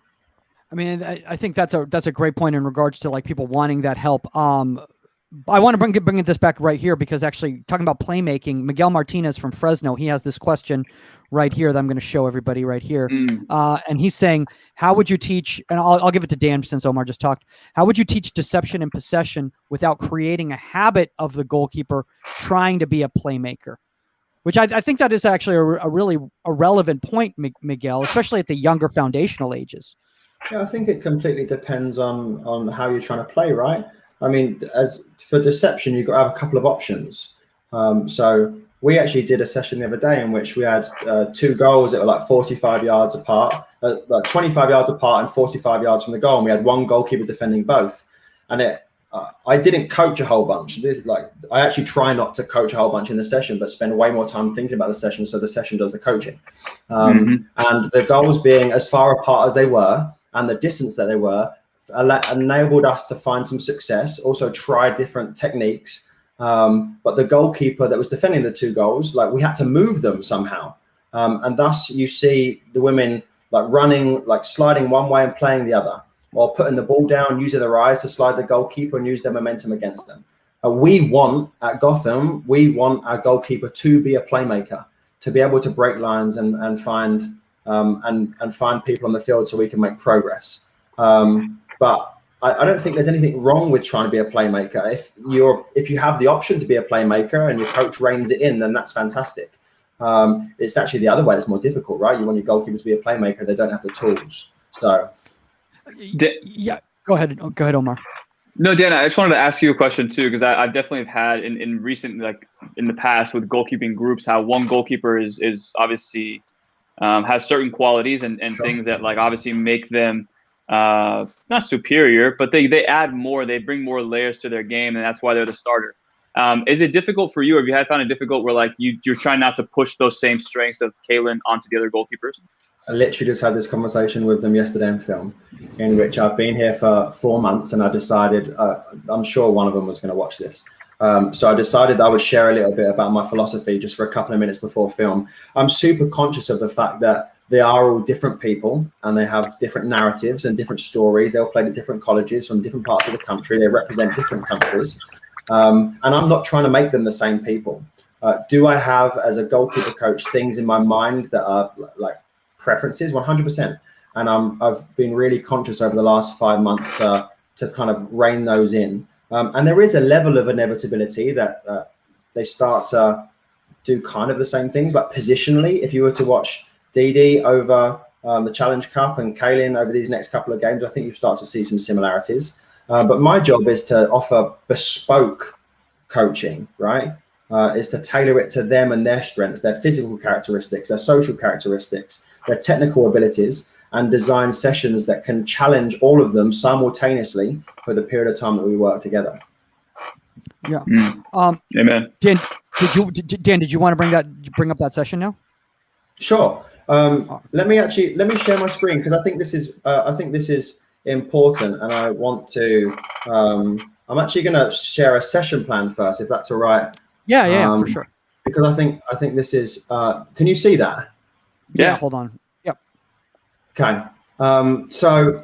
I mean, I think that's a great point in regards to like people wanting that help. I want to bring this back right here because actually talking about playmaking, Miguel Martinez from Fresno, he has this question right here that I'm going to show everybody right here. And he's saying, how would you teach, and I'll give it to Dan since Omar just talked, how would you teach deception and possession without creating a habit of the goalkeeper trying to be a playmaker? Which I think that is actually a really relevant point, Miguel, especially at the younger foundational ages. Yeah, I think it completely depends on how you're trying to play, right? I mean, as for deception, you've got to have a couple of options. So we actually did a session the other day in which we had 2 goals that were like 45 yards apart, like 25 yards apart and 45 yards from the goal. And we had one goalkeeper defending both. And I didn't coach a whole bunch. I actually try not to coach a whole bunch in the session, but spend way more time thinking about the session so the session does the coaching. And the goals being as far apart as they were and the distance that they were, enabled us to find some success, also try different techniques. But the goalkeeper that was defending the 2 goals, like we had to move them somehow. And thus you see the women like running, like sliding one way and playing the other, or putting the ball down, using their eyes to slide the goalkeeper and use their momentum against them. We want at Gotham, we want our goalkeeper to be a playmaker, to be able to break lines and find people on the field so we can make progress. But I don't think there's anything wrong with trying to be a playmaker. If you have the option to be a playmaker and your coach reins it in, then that's fantastic. It's actually the other way that's more difficult, right? You want your goalkeeper to be a playmaker, they don't have the tools. So yeah, go ahead, Omar. No, Dan, I just wanted to ask you a question too, because I definitely have had in recent, like in the past with goalkeeping groups, how one goalkeeper is obviously has certain qualities and Sure. things that like obviously make them not superior, but they add more, they bring more layers to their game, and that's why they're the starter. Is it difficult for you, or have you found it difficult where like you're trying not to push those same strengths of Kaylin onto the other goalkeepers? I literally just had this conversation with them yesterday in film, in which I've been here for 4 months, and I decided, I'm sure one of them was going to watch this. So I decided I would share a little bit about my philosophy just for a couple of minutes before film. I'm super conscious of the fact that they are all different people and they have different narratives and different stories. They all play at different colleges from different parts of the country. They represent different countries. And I'm not trying to make them the same people. Do I have, as a goalkeeper coach, things in my mind that are like preferences? 100%. And I've been really conscious over the last 5 months to kind of rein those in. And there is a level of inevitability that they start to do kind of the same things, like positionally. If you were to watch Dee over the Challenge Cup and Kaylin over these next couple of games, I think you start to see some similarities. But my job is to offer bespoke coaching, right? Is to tailor it to them and their strengths, their physical characteristics, their social characteristics, their technical abilities, and design sessions that can challenge all of them simultaneously for the period of time that we work together. Yeah. Amen. Dan, did you want to bring up that session now? Sure. Let me share my screen, because I think this is important, and I want to. I'm actually going to share a session plan first, if that's all right. Yeah, for sure. Because I think this is. Can you see that? Yeah. Hold on. Yep. Okay. So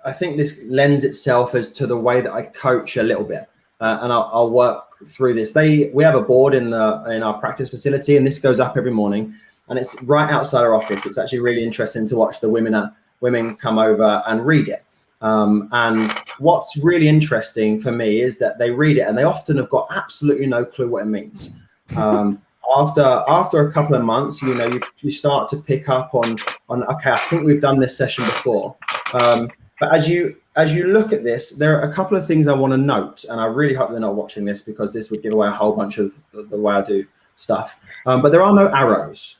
I think this lends itself as to the way that I coach a little bit, and I'll work through this. We have a board in our practice facility, and this goes up every morning, and it's right outside our office. It's actually really interesting to watch the women come over and read it. And what's really interesting for me is that they read it and they often have got absolutely no clue what it means. After a couple of months, you start to pick up on okay, I think we've done this session before. But as you look at this, there are a couple of things I want to note, and I really hope they're not watching this, because this would give away a whole bunch of the way I do stuff. But there are no arrows,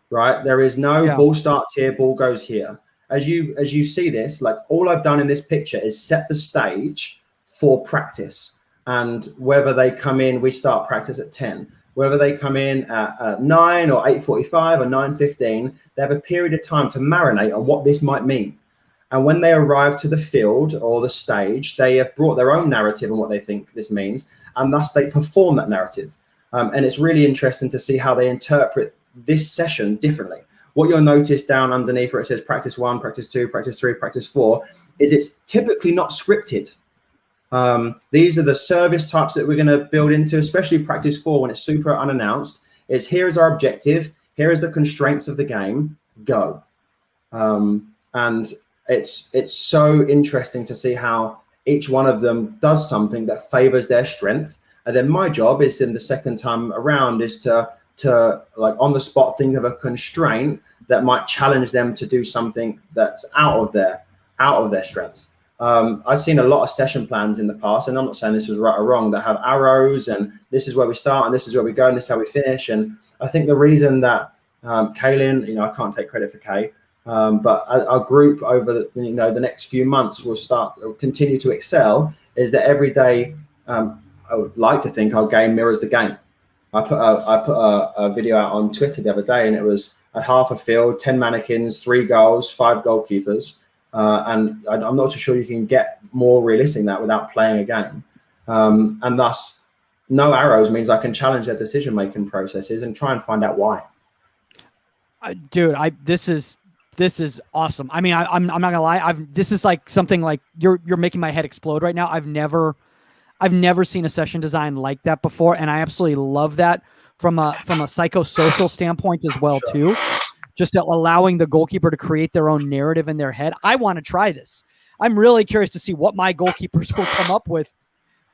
right? There is no ball starts here, ball goes here. As you see this, like all I've done in this picture is set the stage for practice. And whether they come in, we start practice at 10. Whether they come in at 9 or 8:45 or 9:15, they have a period of time to marinate on what this might mean. And when they arrive to the field or the stage, they have brought their own narrative on what they think this means, and thus they perform that narrative. And it's really interesting to see how they interpret this session differently. What you'll notice down underneath where it says practice 1, practice 2, practice 3, practice 4, is it's typically not scripted. These are the service types that we're going to build into, especially practice 4 when it's super unannounced. Is here is our objective, here is the constraints of the game, go. And it's so interesting to see how each one of them does something that favors their strength. And then my job is, in the second time around, is to like on the spot think of a constraint that might challenge them to do something that's out of their strengths. I've seen a lot of session plans in the past, and I'm not saying this is right or wrong, that have arrows and this is where we start and this is where we go and this is how we finish. And I think the reason that Kaylin, I can't take credit for Kay, but our group over the next few months will continue to excel, is that every day I would like to think our game mirrors the game. I put a video out on Twitter the other day, and it was at half a field, 10 mannequins, 3 goals, 5 goalkeepers. And I'm not too sure you can get more realistic than that without playing a game. And thus, no arrows means I can challenge their decision-making processes and try and find out why. Dude, this is awesome. I mean, I'm not gonna lie. This is like something like you're making my head explode right now. I've never seen a session design like that before, and I absolutely love that from a psychosocial standpoint as well too. Just allowing the goalkeeper to create their own narrative in their head. I want to try this. I'm really curious to see what my goalkeepers will come up with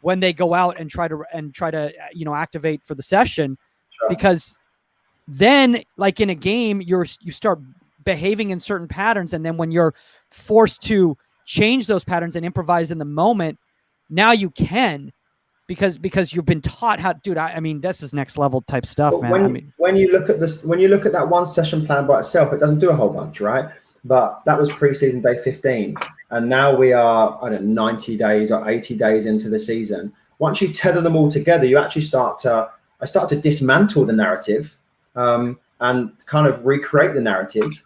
when they go out and try to activate for the session, because then, like in a game, you start behaving in certain patterns, and then when you're forced to change those patterns and improvise in the moment, now you can, because you've been taught how. Dude, I mean, this is next level type stuff, but man. When you look at this, when you look at that one session plan by itself, it doesn't do a whole bunch, right? But that was preseason day 15, and now we are 90 days or 80 days into the season. Once you tether them all together, you actually start to dismantle the narrative and kind of recreate the narrative,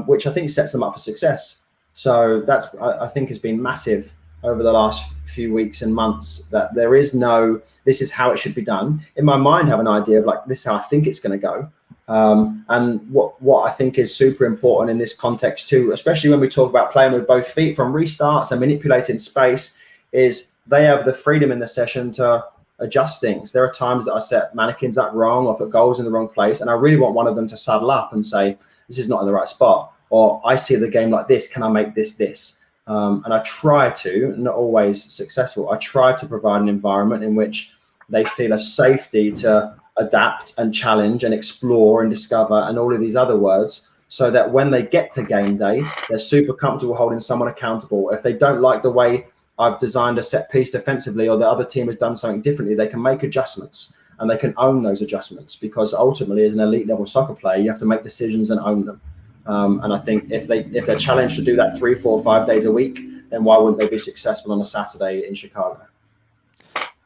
which I think sets them up for success. So that's, I think, has been massive over the last few weeks and months, that there is no, this is how it should be done. In my mind, I have an idea of like, this is how I think it's going to go. And what I think is super important in this context too, especially when we talk about playing with both feet from restarts and manipulating space, is they have the freedom in the session to adjust things. There are times that I set mannequins up wrong or put goals in the wrong place, and I really want one of them to saddle up and say, this is not in the right spot, or I see the game like this, can I make this? And I try to, not always successful, I try to provide an environment in which they feel a safety to adapt and challenge and explore and discover and all of these other words, so that when they get to game day, they're super comfortable holding someone accountable. If they don't like the way I've designed a set piece defensively, or the other team has done something differently, they can make adjustments and they can own those adjustments, because ultimately as an elite level soccer player, you have to make decisions and own them. And I think if they're challenged to do that 3, 4, 5 days a week, then why wouldn't they be successful on a Saturday in Chicago?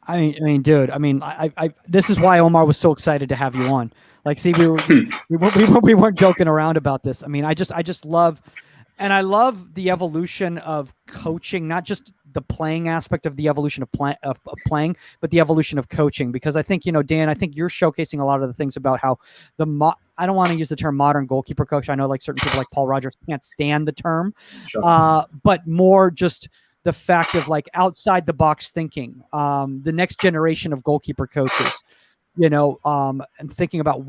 I mean, dude. I mean, I this is why Omar was so excited to have you on. Like, see, we weren't joking around about this. I mean, I just love, and I love the evolution of coaching, not just the playing aspect of the evolution of playing, but the evolution of coaching. Because I think, Dan, I think you're showcasing a lot of the things about how I don't want to use the term modern goalkeeper coach. I know like certain people like Paul Rogers can't stand the term, sure. But more just the fact of like outside the box thinking, the next generation of goalkeeper coaches, and thinking about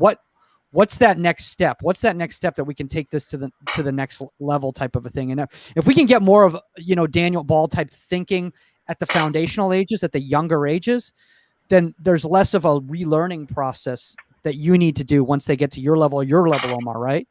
what's that next step? What's that next step that we can take this to the next level type of a thing? And if we can get more of, Daniel Ball type thinking at the foundational ages, at the younger ages, then there's less of a relearning process that you need to do once they get to your level, Omar, right?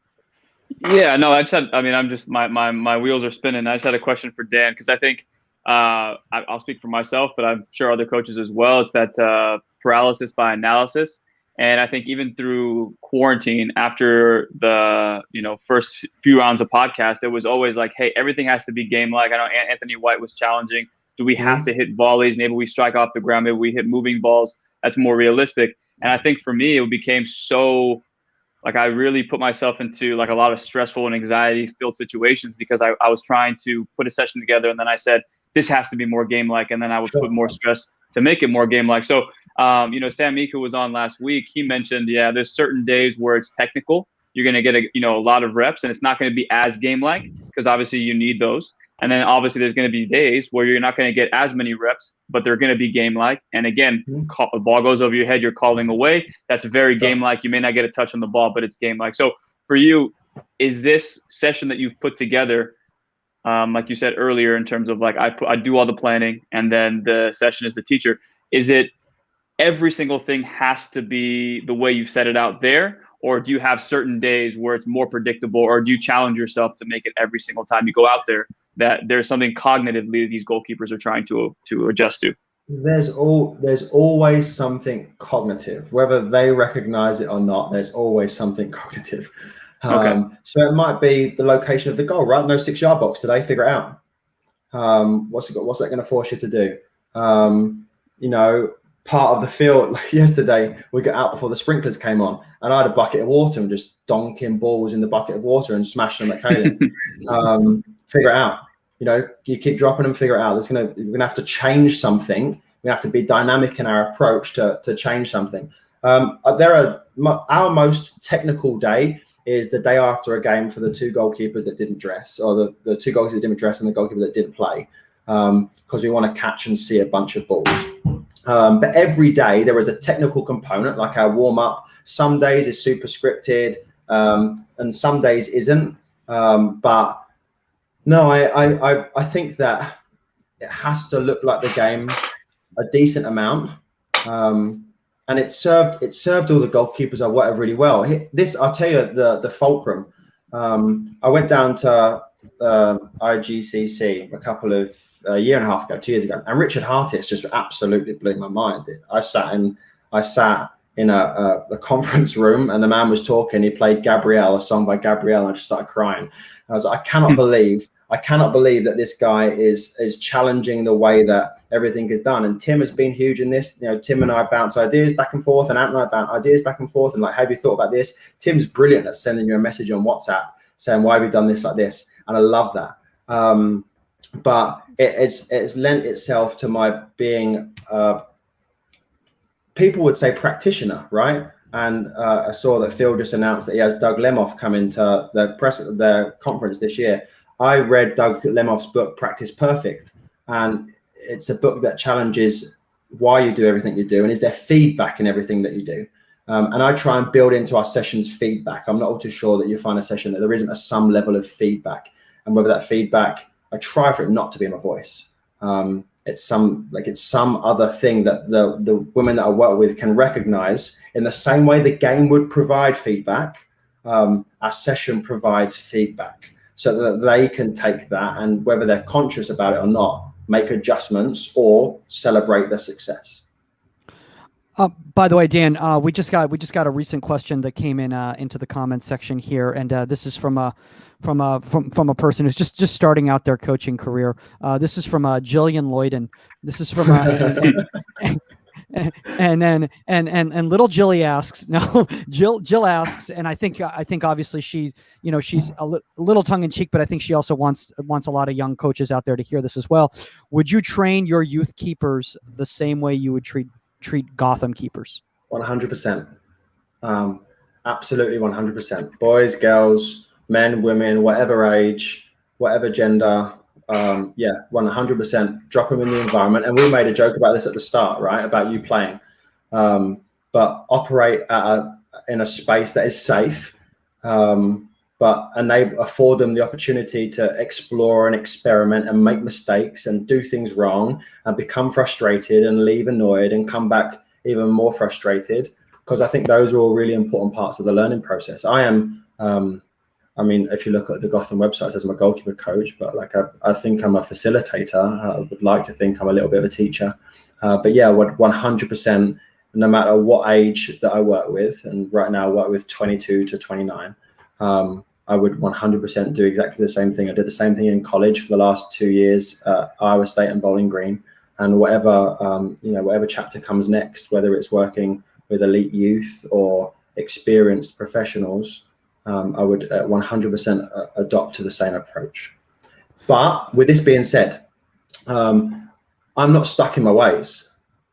Yeah, no, I'm just, my wheels are spinning. I just had a question for Dan, because I think I'll speak for myself, but I'm sure other coaches as well. It's that paralysis by analysis. And I think even through quarantine, after the first few rounds of podcast, it was always like, hey, everything has to be game-like. I know Anthony White was challenging. Do we have to hit volleys? Maybe we strike off the ground. Maybe we hit moving balls. That's more realistic. And I think for me, it became so, like, I really put myself into like a lot of stressful and anxiety-filled situations, because I was trying to put a session together, and then I said, this has to be more game-like, and then I would put more stress to make it more game-like. So, Sam Mika was on last week. He mentioned, there's certain days where it's technical. You're going to get a lot of reps, and it's not going to be as game-like, because obviously you need those. And then obviously there's going to be days where you're not going to get as many reps, but they're going to be game-like. And again, the ball goes over your head, you're calling away. That's very game-like. You may not get a touch on the ball, but it's game-like. So for you, is this session that you've put together, like you said earlier, in terms of like I do all the planning and then the session is the teacher, is it every single thing has to be the way you've set it out there? Or do you have certain days where it's more predictable, or do you challenge yourself to make it every single time you go out there that there's something cognitively these goalkeepers are trying to adjust to? There's always something cognitive, whether they recognize it or not. There's always something cognitive. Okay. So it might be the location of the goal, right? No 6-yard box today. Figure it out. What's that going to force you to do? Part of the field, like yesterday, we got out before the sprinklers came on, and I had a bucket of water and just donking balls in the bucket of water and smashing them at Kaylin. figure it out. You know, you keep dropping them, figure it out. We're gonna have to change something. We have to be dynamic in our approach to change something. Our most technical day is the day after a game for the two goalkeepers that didn't dress, or the two goalkeepers that didn't dress and the goalkeeper that didn't play, because we want to catch and see a bunch of balls. But every day there is a technical component, like our warm up. Some days is super scripted, and some days isn't. But no, I think that it has to look like the game a decent amount, and it served all the goalkeepers I worked with really well. I'll tell you the fulcrum. I went down to IGCC a year and a half ago, 2 years ago, and Richard Hartis just absolutely blew my mind. I sat in a conference room, and the man was talking. He played Gabrielle, a song by Gabrielle, and I just started crying. I was like, I cannot believe that this guy is challenging the way that everything is done. And Tim has been huge in this. You know, Tim and I bounce ideas back and forth, and Ant and I bounce ideas back and forth. And like, have you thought about this? Tim's brilliant at sending you a message on WhatsApp saying, why have you done this like this? And I love that. But it's lent itself to my being, people would say practitioner, right? And I saw that Phil just announced that he has Doug Lemoff coming to the conference this year. I read Doug Lemoff's book, Practice Perfect, and it's a book that challenges why you do everything you do, and is there feedback in everything that you do. And I try and build into our sessions feedback. I'm not all too sure that you find a session that there isn't some level of feedback, and whether that feedback, I try for it not to be my voice. It's some other thing that the women that I work with can recognize. In the same way the game would provide feedback, our session provides feedback, so that they can take that, and whether they're conscious about it or not, make adjustments or celebrate the success. By the way, Dan, we just got a recent question that came in into the comments section here, and this is from a person who's just starting out their coaching career. This is from Jillian Lloyden. This is from and little Jilly asks. No, Jill asks, and I think obviously she's a little tongue in cheek, but I think she also wants a lot of young coaches out there to hear this as well. Would you train your youth keepers the same way you would treat Gotham keepers? 100%. Absolutely 100%. Boys, girls, men, women, whatever age, whatever gender. 100%. Drop them in the environment. And we made a joke about this at the start, right? About you playing. But operate in a space that is safe, but afford them the opportunity to explore and experiment and make mistakes and do things wrong and become frustrated and leave annoyed and come back even more frustrated, because I think those are all really important parts of the learning process. I am, if you look at the Gotham website, it says I'm a goalkeeper coach, but I think I'm a facilitator. I would like to think I'm a little bit of a teacher. But yeah, 100%, no matter what age that I work with, and right now I work with 22 to 29, I would 100% do exactly the same thing. I did the same thing in college for the last 2 years, Iowa State and Bowling Green, and whatever chapter comes next, whether it's working with elite youth or experienced professionals, I would 100% adopt to the same approach. But with this being said, I'm not stuck in my ways.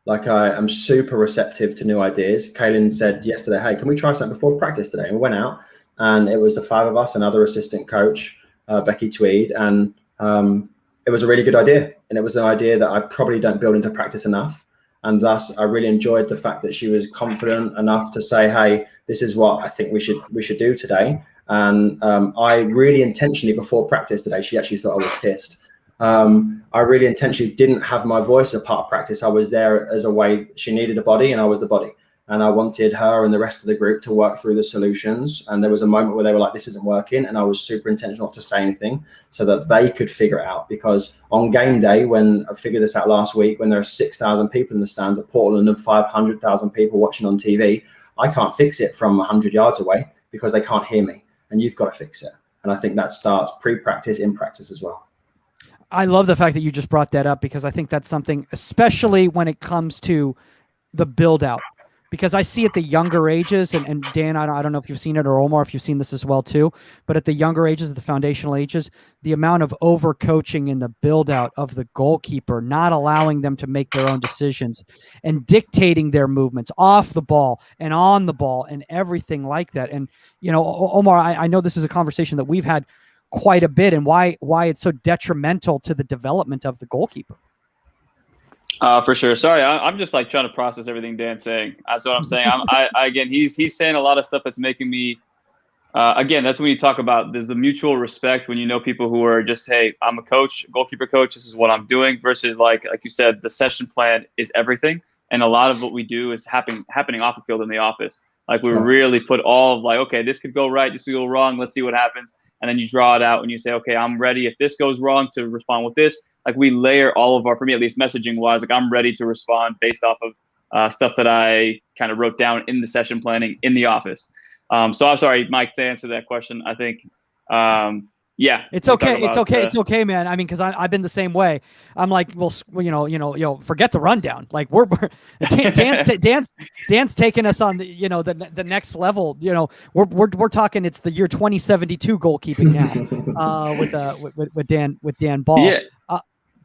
I am super receptive to new ideas. Kaylin said yesterday, hey, can we try something before practice today? And we went out, and it was the 5 of us, another assistant coach, Becky Tweed, and it was a really good idea. And it was an idea that I probably don't build into practice enough. And thus, I really enjoyed the fact that she was confident enough to say, hey, this is what I think we should do today. And I really intentionally, before practice today, she actually thought I was pissed. I really intentionally didn't have my voice a part of practice. I was there as a way. She needed a body, and I was the body. And I wanted her and the rest of the group to work through the solutions. And there was a moment where they were like, this isn't working. And I was super intentional not to say anything so that they could figure it out. Because on game day, when I figured this out last week, when there are 6,000 people in the stands at Portland and 500,000 people watching on TV, I can't fix it from 100 yards away because they can't hear me. And you've got to fix it. And I think that starts pre-practice, in practice as well. I love the fact that you just brought that up, because I think that's something, especially when it comes to the build out. because I see at the younger ages, and Dan, I don't know if you've seen it, or Omar, if you've seen this as well too, but at the younger ages, the foundational ages, the amount of overcoaching in the build out of the goalkeeper, not allowing them to make their own decisions and dictating their movements off the ball and on the ball and everything like that. And, you know, Omar, I know this is a conversation that we've had quite a bit, and why it's so detrimental to the development of the goalkeeper. For sure. Sorry, I'm just like trying to process everything Dan's saying. That's what I'm saying. Again, he's saying a lot of stuff that's making me. Again, that's when you talk about there's a mutual respect when you know people who are just, hey, I'm a coach, goalkeeper coach. This is what I'm doing. Versus like you said, the session plan is everything, and a lot of what we do is happening off the field in the office. Like we really put all of like, okay, this could go right, this could go wrong. Let's see what happens, and then you draw it out and you say, okay, I'm ready if this goes wrong to respond with this. Like we layer all of our, for me at least, messaging wise, like I'm ready to respond based off of stuff that I kind of wrote down in the session planning in the office. So I'm sorry, Mike, to answer that question. I think, yeah, it's okay. It's okay. It's okay, man. I mean, because I've been the same way. I'm like, well, you know, forget the rundown. Like we're Dan's taking us on the, you know, the next level. You know, we're talking. It's the year 2072 goalkeeping now with Dan Ball. Yeah.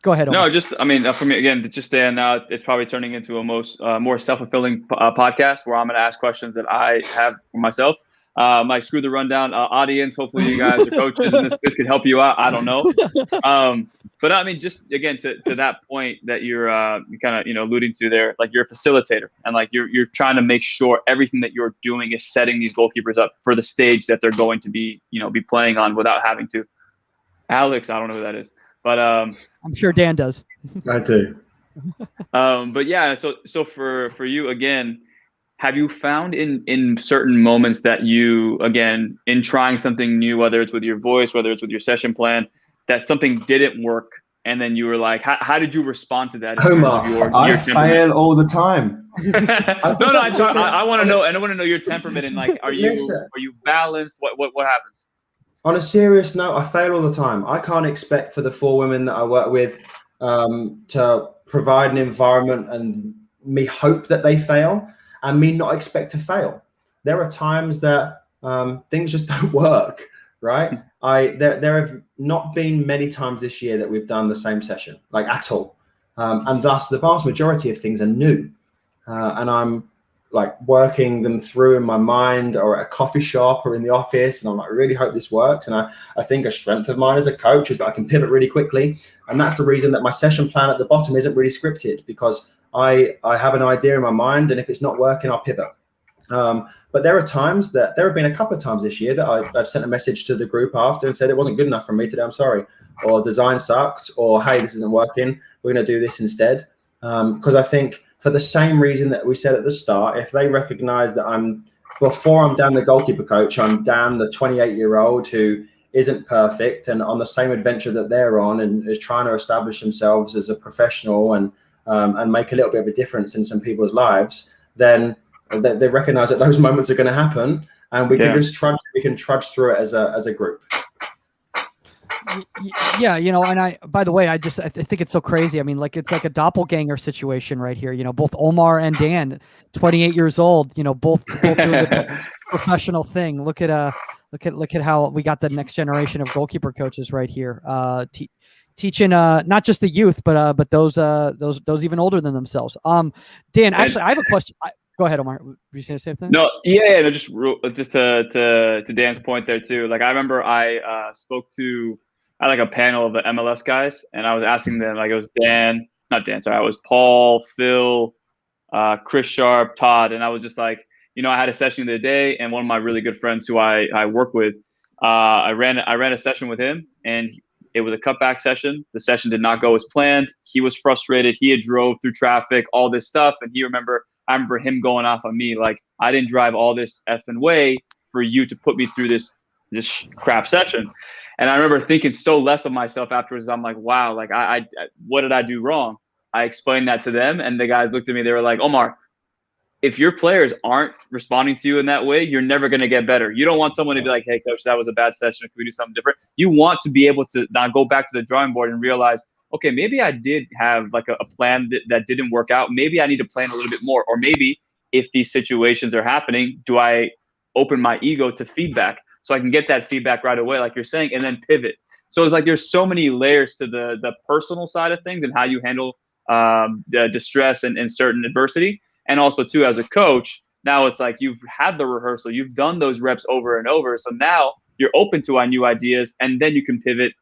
Go ahead, Omar. No, just, I mean, for me, again, just Dan, it's probably turning into a more self-fulfilling podcast where I'm going to ask questions that I have for myself. Like, screw the rundown. Audience, hopefully you guys are coaches and this can help you out. I don't know. But I mean, just, again, to that point that you're kind of, you know, alluding to there, like you're a facilitator and like you're trying to make sure everything that you're doing is setting these goalkeepers up for the stage that they're going to be playing on without having to. Alex, I don't know who that is. But I'm sure Dan does. I do. But yeah, so for you, again, have you found in certain moments that you, again, in trying something new, whether it's with your voice, whether it's with your session plan, that something didn't work, and then you were like, how did you respond to that? Omar, I fail all the time. No, I want to know, and I want to know your temperament and like, are you balanced? What happens? On a serious note, I fail all the time. I can't expect for the 4 women that I work with to provide an environment and me hope that they fail and me not expect to fail. There are times that things just don't work, right? There have not been many times this year that we've done the same session, like at all. And thus the vast majority of things are new. And I'm like working them through in my mind or at a coffee shop or in the office. And I'm like, I really hope this works. And I think a strength of mine as a coach is that I can pivot really quickly. And that's the reason that my session plan at the bottom isn't really scripted, because I have an idea in my mind. And if it's not working, I'll pivot. But there have been a couple of times this year that I've sent a message to the group after and said it wasn't good enough for me today. I'm sorry. Or design sucked, or, hey, this isn't working. We're going to do this instead. Because I think, for the same reason that we said at the start, if they recognize that before I'm Dan the goalkeeper coach, I'm Dan the 28-year-old who isn't perfect and on the same adventure that they're on and is trying to establish themselves as a professional and make a little bit of a difference in some people's lives, then they recognize that those moments are going to happen, and we can just trudge through it as a group. Yeah, you know, and by the way, I think it's so crazy. I mean, like, it's like a doppelganger situation right here. You know, both Omar and Dan, 28 years old, you know, both doing the professional thing. Look at how we got the next generation of goalkeeper coaches right here, teaching not just the youth, but those even older than themselves. Dan, actually, I have a question. Go ahead, Omar. Were you saying the same thing? No, no, just to Dan's point there too. Like, I remember I spoke to like a panel of the MLS guys, and I was asking them, like, it was I was Paul, Phil, Chris Sharp, Todd, and I was just like, you know, I had a session the other day, and one of my really good friends who I work with, I ran a session with him, and it was a cutback session. The session did not go as planned. He was frustrated. He had drove through traffic, all this stuff, and I remember him going off on me, like, I didn't drive all this effing way for you to put me through this crap session. And I remember thinking so less of myself afterwards. I'm like, wow, like, I what did I do wrong? I explained that to them, and the guys looked at me. They were like, Omar, if your players aren't responding to you in that way, you're never going to get better. You don't want someone to be like, hey, coach, that was a bad session. Can we do something different? You want to be able to now go back to the drawing board and realize, okay, maybe I did have like a plan that didn't work out. Maybe I need to plan a little bit more, or maybe if these situations are happening, do I open my ego to feedback so I can get that feedback right away, like you're saying, and then pivot. So it's like there's so many layers to the personal side of things and how you handle the distress and certain adversity. And also, too, as a coach, now it's like you've had the rehearsal, you've done those reps over and over. So now you're open to new ideas, and then you can pivot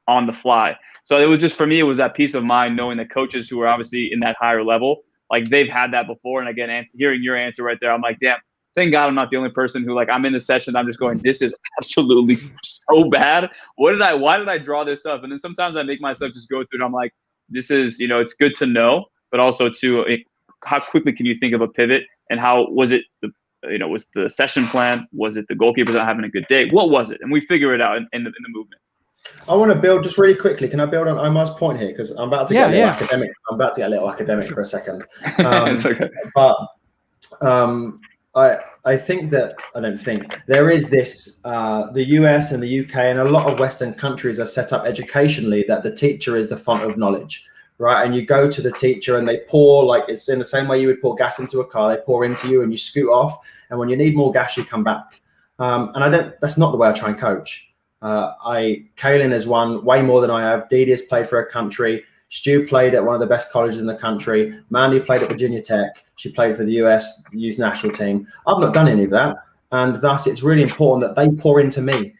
on the fly. So it was just, for me, it was that peace of mind knowing that coaches who are obviously in that higher level, like they've had that before. And again, hearing your answer right there, I'm like, damn, thank God I'm not the only person who, like, I'm in the session, I'm just going, this is absolutely so bad. Why did I draw this up? And then sometimes I make myself just go through it. I'm like, this is, it's good to know, but also how quickly can you think of a pivot, and how was it, was the session plan? Was it the goalkeeper's not having a good day? What was it? And we figure it out in the movement. I want to build just really quickly. Can I build on Omar's point here? Because I'm about to get a little academic. I'm about to get a little academic for a second. It's okay. But I think that there is this, the US and the UK and a lot of Western countries are set up educationally that the teacher is the font of knowledge, right? And you go to the teacher and they pour, like, it's in the same way you would pour gas into a car, they pour into you and you scoot off. And when you need more gas, you come back. And that's not the way I try and coach. Kaylin has won way more than I have. Didi has played for a country. Stu played at one of the best colleges in the country. Mandy played at Virginia Tech. She played for the US youth national team. I've not done any of that. And thus, it's really important that they pour into me.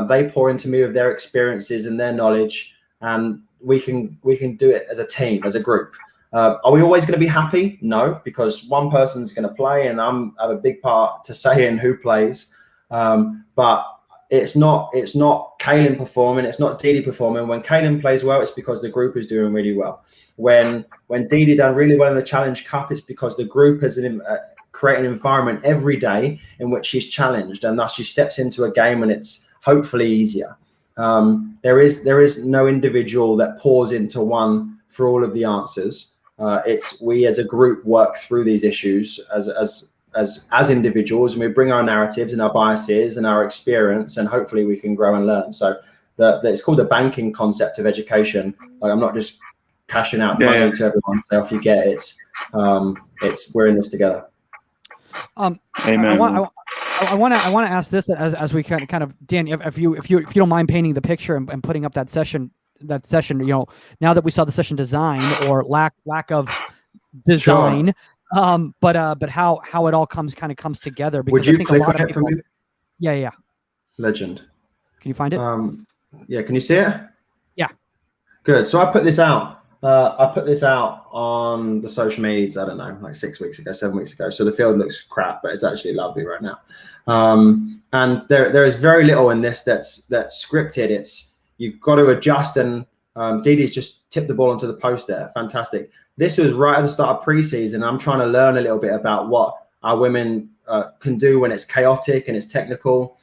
They pour into me with their experiences and their knowledge. And we can do it as a team, as a group. Are we always going to be happy? No, because one person's going to play and I have a big part to say in who plays. But it's not Kaylin performing, it's not Didi performing. When Kaylin plays well, it's because the group is doing really well. When Didi done really well in the Challenge Cup, it's because the group has create an environment every day in which she's challenged, and thus she steps into a game and it's hopefully easier. There is no individual that pours into one for all of the answers. It's we as a group work through these issues as individuals, and we bring our narratives and our biases and our experience, and hopefully we can grow and learn. So it's called the banking concept of education. Like, I'm not just cashing out money to everyone. So if you get it's we're in this together. Amen. I want to ask this as we kind of Dan, if you don't mind painting the picture and putting up that session, now that we saw the session design or lack of design. Sure. But how it all comes together, because I think a lot of people. Yeah. Legend. Can you find it? Yeah. Can you see it? Yeah. Good. So I put this out. On the social medias, I don't know, like 7 weeks ago. So the field looks crap, but it's actually lovely right now. And there is very little in this that's scripted. You've got to adjust, and Didi's just tipped the ball onto the post there. Fantastic. This was right at the start of preseason. I'm trying to learn a little bit about what our women can do when it's chaotic and it's technical.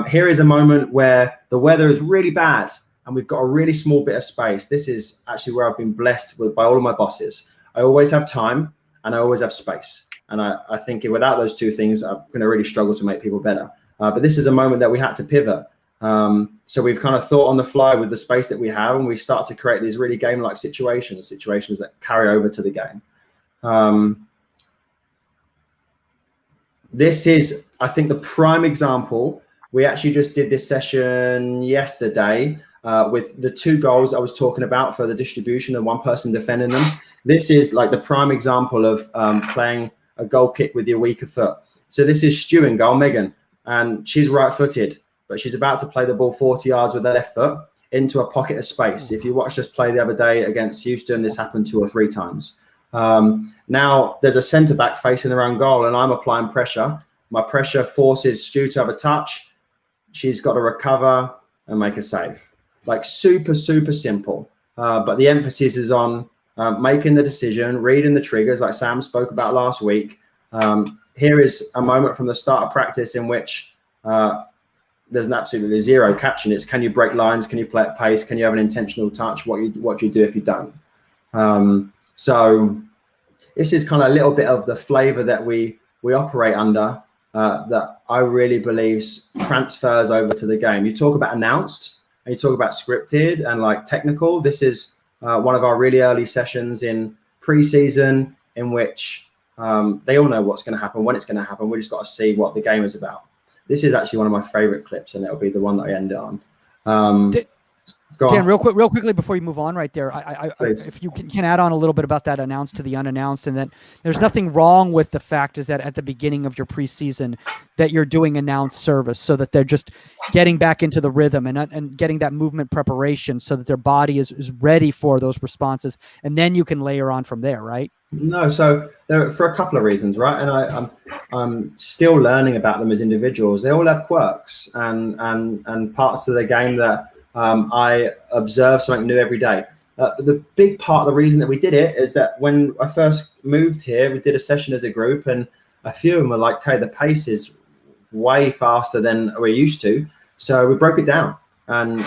Here is a moment where the weather is really bad and we've got a really small bit of space. This is actually where I've been blessed by all of my bosses. I always have time and I always have space. And I think without those two things, I'm going to really struggle to make people better. But this is a moment that we had to pivot. So we've kind of thought on the fly with the space that we have, and we start to create these really game-like situations that carry over to the game. This is, I think, the prime example. We actually just did this session yesterday with the 2 goals I was talking about for the distribution and one person defending them. This is like the prime example of playing a goal kick with your weaker foot. So this is Stu in goal, Megan, and she's right-footed, but she's about to play the ball 40 yards with her left foot into a pocket of space. If you watched us play the other day against Houston, this happened 2 or 3 times. Now there's a centre-back facing their own goal, and I'm applying pressure. My pressure forces Stu to have a touch. She's got to recover and make a save. Like super, super simple. But the emphasis is on making the decision, reading the triggers like Sam spoke about last week. Here is a moment from the start of practice in which there's an absolutely zero catching. It's can you break lines? Can you play at pace? Can you have an intentional touch? What do you do if you don't? So this is kind of a little bit of the flavor that we operate under that I really believe transfers over to the game. You talk about announced and you talk about scripted and like technical. This is one of our really early sessions in preseason in which They all know what's going to happen, when it's going to happen. We just got to see what the game is about. This is actually one of my favorite clips, and it'll be the one that I end it on. Dan, real quickly before you move on, right there, Please. if you can add on a little bit about that announced to the unannounced, and that there's nothing wrong with the fact is that at the beginning of your preseason that you're doing announced service, so that they're just getting back into the rhythm and getting that movement preparation, so that their body is ready for those responses, and then you can layer on from there, right? No, so there for a couple of reasons, right? And I'm still learning about them as individuals. They all have quirks and parts of the game that I observe something new every day. The big part of the reason that we did it is that when I first moved here, we did a session as a group, and a few of them were like, "Okay, the pace is way faster than we're used to." So we broke it down, and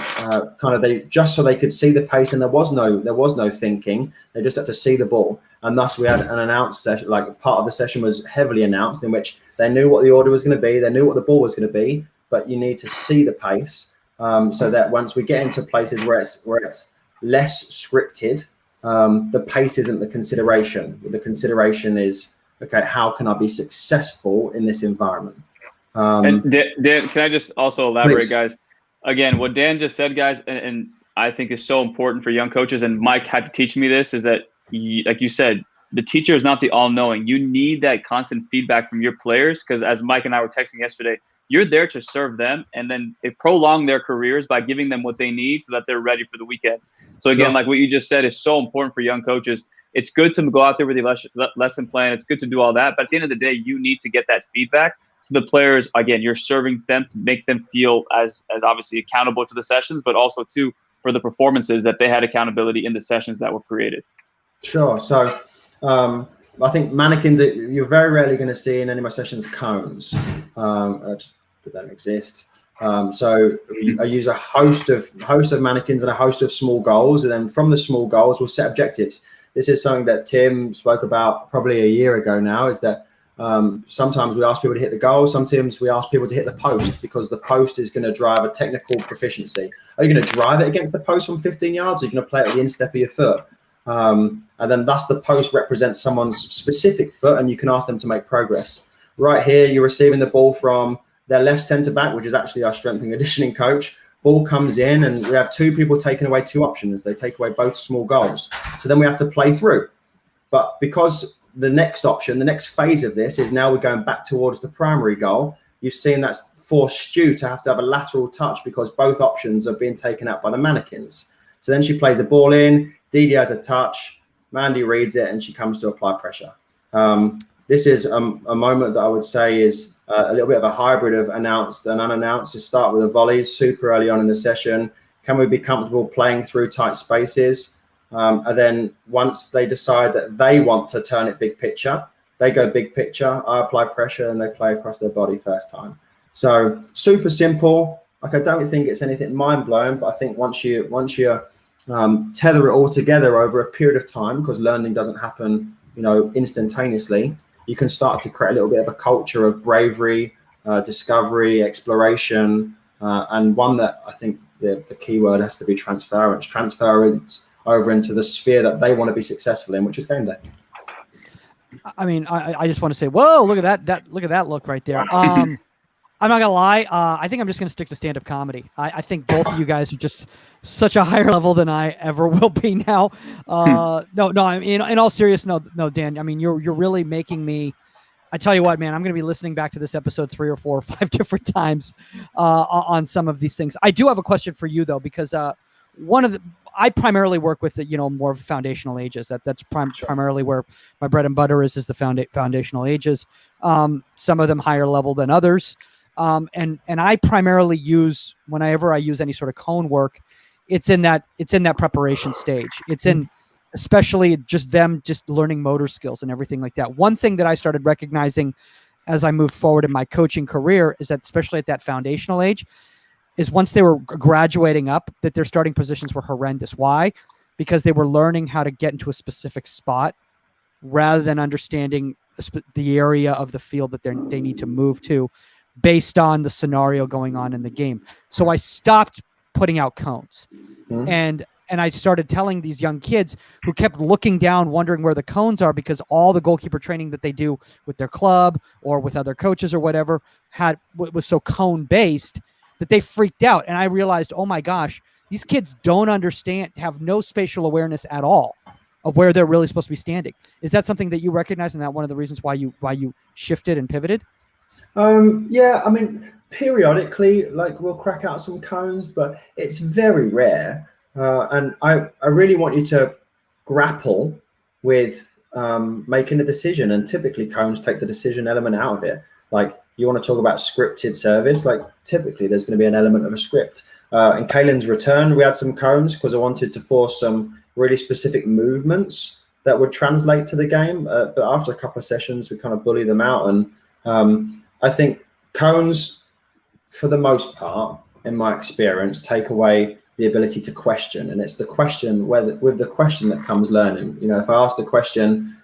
they just so they could see the pace, and there was no thinking. They just had to see the ball, and thus we had an announced session. Like part of the session was heavily announced, in which they knew what the order was going to be, they knew what the ball was going to be, but you need to see the pace. So that once we get into places where it's less scripted, the pace isn't the consideration. The consideration is, okay, how can I be successful in this environment? And Dan, can I just also elaborate, Please. guys? Again, what Dan just said, guys, and I think is so important for young coaches, and Mike had to teach me this, is that, like you said, the teacher is not the all-knowing. You need that constant feedback from your players, because as Mike and I were texting yesterday, you're there to serve them, and then prolong their careers by giving them what they need so that they're ready for the weekend. So again, like what you just said is so important for young coaches. It's good to go out there with your lesson plan. It's good to do all that. But at the end of the day, you need to get that feedback. So the players, again, you're serving them to make them feel as obviously accountable to the sessions, but also too for the performances that they had accountability in the sessions that were created. Sure. So I think mannequins, you're very rarely going to see in any of my sessions cones. They don't exist. So I use a host of mannequins and a host of small goals, and then from the small goals we'll set objectives. This is something that Tim spoke about probably a year ago now, is that sometimes we ask people to hit the goal, sometimes we ask people to hit the post, because the post is going to drive a technical proficiency. Are you going to drive it against the post from 15 yards, or are you going to play it with the instep of your foot? And then thus the post represents someone's specific foot, and you can ask them to make progress. Right here, you're receiving the ball from their left centre back, which is actually our strength and conditioning coach. Ball comes in, and we have two people taking away two options. They take away both small goals. So then we have to play through. But because the next option, the next phase of this is now we're going back towards the primary goal, you've seen that's forced Stu to have a lateral touch because both options are being taken out by the mannequins. So then she plays the ball in, Didi has a touch, Mandy reads it, and she comes to apply pressure. This is a moment that I would say is a little bit of a hybrid of announced and unannounced. To start with the volleys super early on in the session. Can we be comfortable playing through tight spaces? And then once they decide that they want to turn it big picture, they go big picture, I apply pressure, and they play across their body first time. So super simple. Like, I don't think it's anything mind-blowing, but I think once you tether it all together over a period of time, because learning doesn't happen, instantaneously, you can start to create a little bit of a culture of bravery, discovery, exploration, and one that I think the key word has to be transference over into the sphere that they want to be successful in, which is game day. I mean, I just want to say, whoa, look at that look at that look right there. I'm not gonna lie. I think I'm just gonna stick to stand-up comedy. I think both of you guys are just such a higher level than I ever will be now. No. I mean, in all seriousness, no, Dan. I mean, you're really making me. I tell you what, man. I'm gonna be listening back to this episode 3 or 4 or 5 different times on some of these things. I do have a question for you though, because I primarily work with more foundational ages. That's primarily where my bread and butter is the foundational ages. Some of them higher level than others. And I primarily use, whenever I use any sort of cone work, it's in that preparation stage. It's in, especially just learning motor skills and everything like that. One thing that I started recognizing as I moved forward in my coaching career is that, especially at that foundational age, is once they were graduating up, that their starting positions were horrendous. Why? Because they were learning how to get into a specific spot rather than understanding the area of the field that they need to move to based on the scenario going on in the game. So I stopped putting out cones. And And I started telling these young kids who kept looking down, wondering where the cones are, because all the goalkeeper training that they do with their club or with other coaches or whatever was so cone based that they freaked out. And I realized, oh my gosh, these kids don't understand, have no spatial awareness at all of where they're really supposed to be standing. Is that something that you recognize, and that one of the reasons why you shifted and pivoted? Yeah, I mean, periodically, like we'll crack out some cones, but it's very rare. And I really want you to grapple with making a decision. And typically cones take the decision element out of it. Like you want to talk about scripted service, like typically there's going to be an element of a script. In Kaylin's return, we had some cones because I wanted to force some really specific movements that would translate to the game. But after a couple of sessions, we kind of bully them out. And I think cones, for the most part, in my experience, take away the ability to question. And it's the question with the question that comes learning. You know, if I ask the question,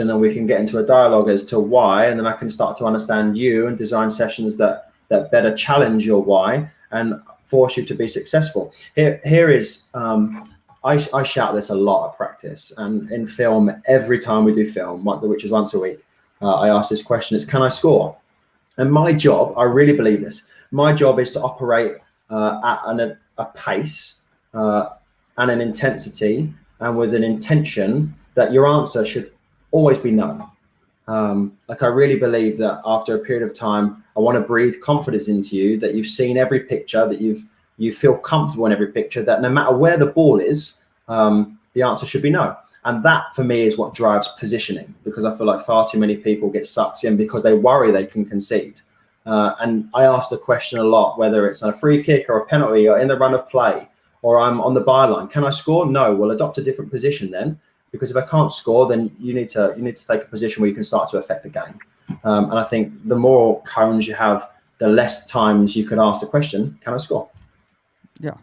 then we can get into a dialogue as to why, and then I can start to understand you and design sessions that better challenge your why and force you to be successful. Here is, I shout this a lot at practice and in film, every time we do film, which is once a week, I ask this question, it's can I score? And my job, I really believe this, my job is to operate at a pace and an intensity and with an intention that your answer should always be no. Like I really believe that after a period of time, I want to breathe confidence into you, that you've seen every picture, that you feel comfortable in every picture, that no matter where the ball is, the answer should be no. And that for me is what drives positioning, because I feel like far too many people get sucked in because they worry they can concede. And I ask the question a lot, whether it's a free kick or a penalty or in the run of play, or I'm on the byline, can I score? No, we'll adopt a different position then. Because if I can't score, then you need to take a position where you can start to affect the game. And I think the more cones you have, the less times you could ask the question, can I score? Yeah.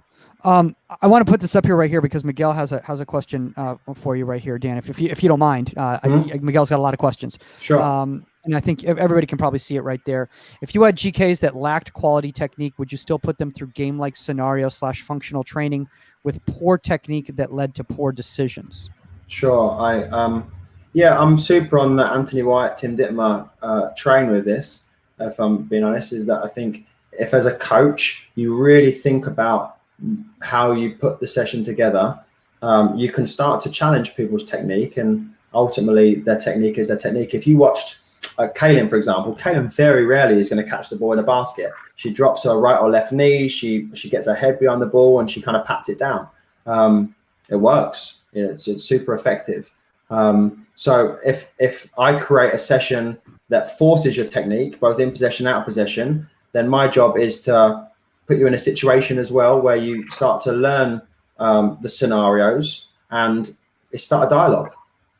I want to put this up here right here because Miguel has a question for you right here, Dan. If you don't mind, Miguel's got a lot of questions. Sure. And I think everybody can probably see it right there. If you had GKs that lacked quality technique, would you still put them through game-like scenario / functional training with poor technique that led to poor decisions? Sure. I'm super on the Anthony White, Tim Dittmer train with this, if I'm being honest, is that I think if as a coach, you really think about how you put the session together, you can start to challenge people's technique, and ultimately their technique is their technique. If you watched Kaylin, for example, Kaylin very rarely is going to catch the ball in a basket. She drops her right or left knee, she gets her head behind the ball and she kind of pats it down. It works. You know, it's super effective. So if I create a session that forces your technique, both in possession, out of possession, then my job is to put you in a situation as well where you start to learn the scenarios and start a dialogue.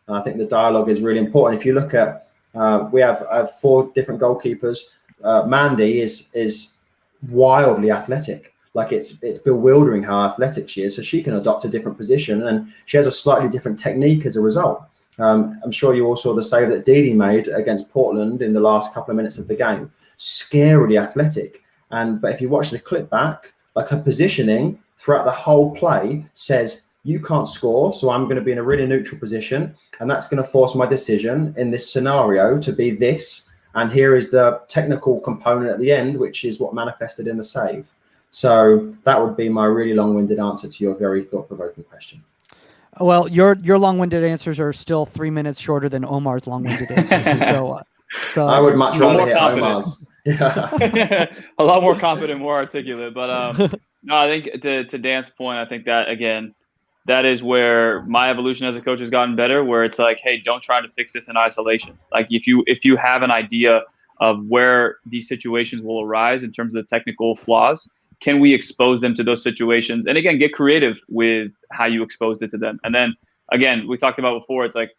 And I think the dialogue is really important. If you look at, I have 4 different goalkeepers. Mandy is wildly athletic. Like it's bewildering how athletic she is. So she can adopt a different position and she has a slightly different technique as a result. I'm sure you all saw the save that Didi made against Portland in the last couple of minutes of the game. Scarily athletic. But if you watch the clip back, like her positioning throughout the whole play says, you can't score, so I'm going to be in a really neutral position. And that's going to force my decision in this scenario to be this. And here is the technical component at the end, which is what manifested in the save. So that would be my really long-winded answer to your very thought-provoking question. Well, your long-winded answers are still 3 minutes shorter than Omar's long-winded answers. So I would much rather hit confident. Omar's. Yeah. A lot more confident, more articulate. But no, I think to Dan's point, I think that again, that is where my evolution as a coach has gotten better. Where it's like, hey, don't try to fix this in isolation. Like if you have an idea of where these situations will arise in terms of the technical flaws, can we expose them to those situations? And again, get creative with how you exposed it to them. And then again, we talked about before, it's like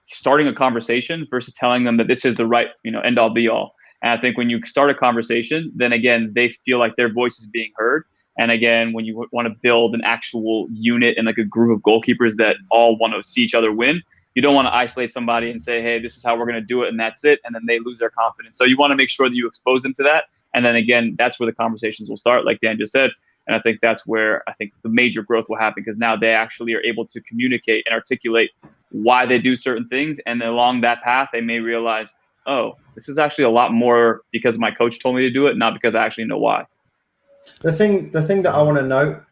starting a conversation versus telling them that this is the right, end all be all. And I think when you start a conversation, then again, they feel like their voice is being heard. And again, when you want to build an actual unit and like a group of goalkeepers that all want to see each other win, you don't want to isolate somebody and say, hey, this is how we're going to do it, and that's it. And then they lose their confidence. So you want to make sure that you expose them to that. And then again, that's where the conversations will start. Like Dan just said, And I think that's where I think the major growth will happen, because now they actually are able to communicate and articulate why they do certain things. And along that path, they may realize, oh, this is actually a lot more because my coach told me to do it, not because I actually know why. The thing that I want to note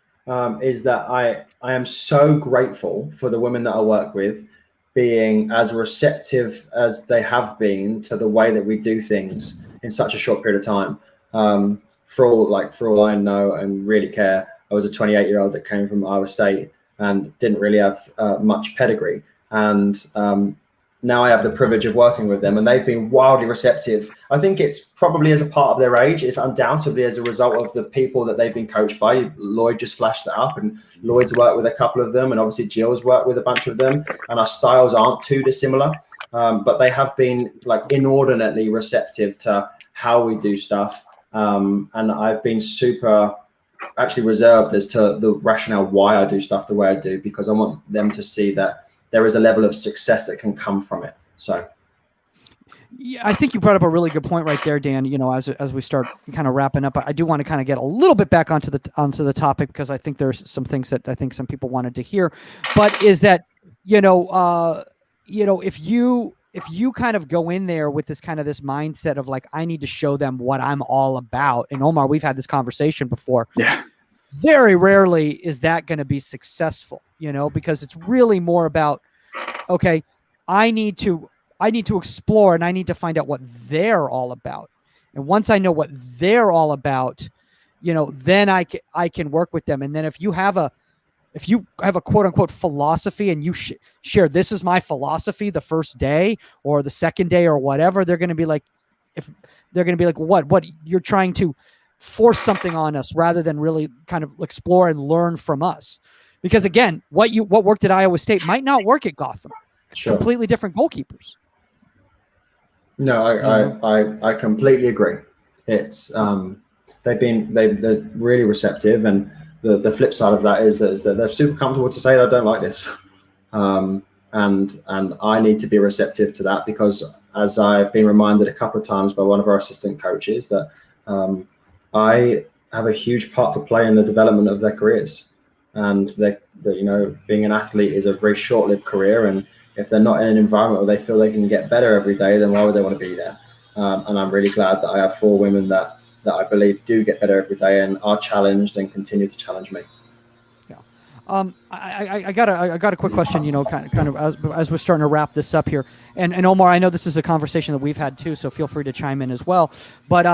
is that I am so grateful for the women that I work with being as receptive as they have been to the way that we do things in such a short period of time. For all I know and really care, I was a 28-year-old that came from Iowa State and didn't really have much pedigree. And now I have the privilege of working with them, and they've been wildly receptive. I think it's probably as a part of their age. It's undoubtedly as a result of the people that they've been coached by. Lloyd just flashed that up, and Lloyd's worked with a couple of them, and obviously Jill's worked with a bunch of them, and our styles aren't too dissimilar. But they have been like inordinately receptive to how we do stuff. And I've been super actually reserved as to the rationale why I do stuff the way I do, because I want them to see that there is a level of success that can come from it. So, yeah, I think you brought up a really good point right there, Dan. You know, as we start kind of wrapping up, I do want to kind of get a little bit back onto the topic, because I think there's some things that I think some people wanted to hear. But is that if you kind of go in there with this kind of this mindset of like, I need to show them what I'm all about. And Omar, we've had this conversation before. Yeah. Very rarely is that going to be successful, because it's really more about, okay, I need to explore, and I need to find out what they're all about. And once I know what they're all about, then I can work with them. And then if you have a quote unquote philosophy, and you share, this is my philosophy the first day or the second day or whatever, they're going to be like, what you're trying to force something on us rather than really kind of explore and learn from us. Because again, what worked at Iowa State might not work at Gotham. sure. Completely different goalkeepers. No, I completely agree. It's they're really receptive, and the flip side of that is that they're super comfortable to say I don't like this, and I need to be receptive to that, because as I've been reminded a couple of times by one of our assistant coaches, that I have a huge part to play in the development of their careers, and that being an athlete is a very short-lived career, and if they're not in an environment where they feel they can get better every day, then why would they want to be there? And I'm really glad that I have 4 women that I believe do get better every day and are challenged and continue to challenge me. Yeah. I got a quick question, kind of as we're starting to wrap this up here. And Omar, I know this is a conversation that we've had too, so feel free to chime in as well. But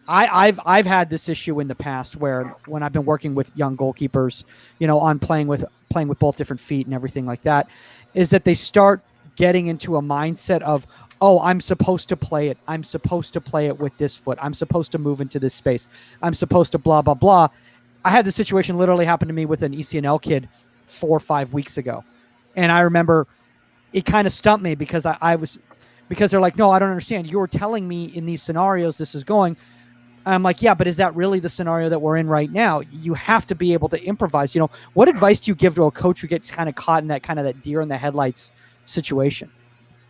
I've had this issue in the past where when I've been working with young goalkeepers, on playing with both different feet and everything like that, is that they start getting into a mindset of, oh, I'm supposed to play it. I'm supposed to play it with this foot. I'm supposed to move into this space. I'm supposed to blah, blah, blah. I had this situation literally happen to me with an ECNL kid 4 or 5 weeks ago. And I remember it kind of stumped me, because because they're like, no, I don't understand. You're telling me in these scenarios this is going. I'm like, yeah, but is that really the scenario that we're in right now? You have to be able to improvise. What advice do you give to a coach who gets kind of caught in that deer in the headlights situation?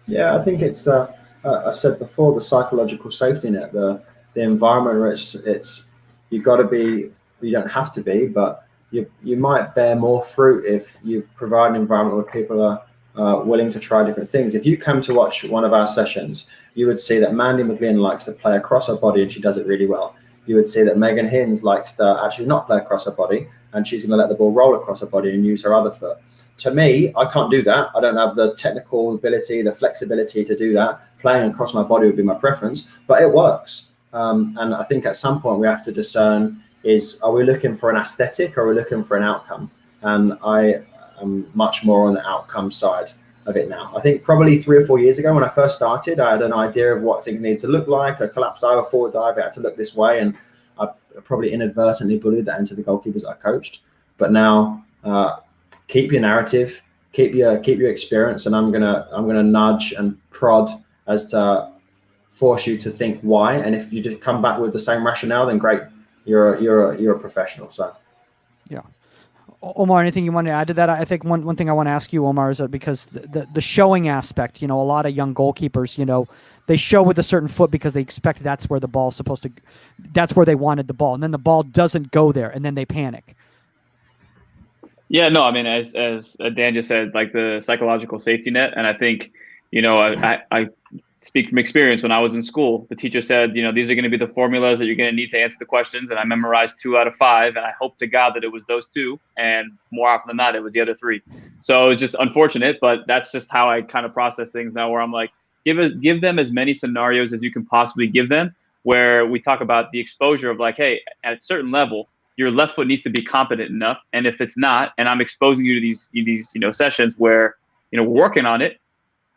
Yeah, I think it's I said before, the psychological safety net, the environment where it's you got to be. You don't have to be, but you might bear more fruit if you provide an environment where people are willing to try different things. If you come to watch one of our sessions, you would see that Mandy McGlynn likes to play across her body, and she does it really well. You would see that Megan Hinz likes to actually not play across her body, and she's going to let the ball roll across her body and use her other foot. To me, I can't do that. I don't have the technical ability, the flexibility to do that. Playing across my body would be my preference, but it works. And I think at some point we have to discern, are we looking for an aesthetic, or are we looking for an outcome? And I am much more on the outcome side of it now. I think probably 3 or 4 years ago when I first started, I had an idea of what things needed to look like. A collapsed dive, a forward dive, it had to look this way, and I probably inadvertently bullied that into the goalkeepers I coached. But now, keep your narrative, keep your experience, and I'm gonna nudge and prod as to force you to think why. And if you just come back with the same rationale, then great, you're a professional. So, yeah. Omar, anything you want to add to that? I think one thing I want to ask you, Omar, is that because the showing aspect, a lot of young goalkeepers, they show with a certain foot because they expect that's where the ball's supposed to, that's where they wanted the ball. And then the ball doesn't go there and then they panic. Yeah, no, I mean, as Dan just said, like the psychological safety net. And I think, I speak from experience. When I was in school, the teacher said, these are going to be the formulas that you're going to need to answer the questions. And I memorized 2 out of 5. And I hope to God that it was those 2. And more often than not, it was the other 3. So it's just unfortunate, but that's just how I kind of process things now, where I'm like, give them as many scenarios as you can possibly give them, where we talk about the exposure of like, hey, at a certain level, your left foot needs to be competent enough. And if it's not, and I'm exposing you to these sessions where, we're working on it,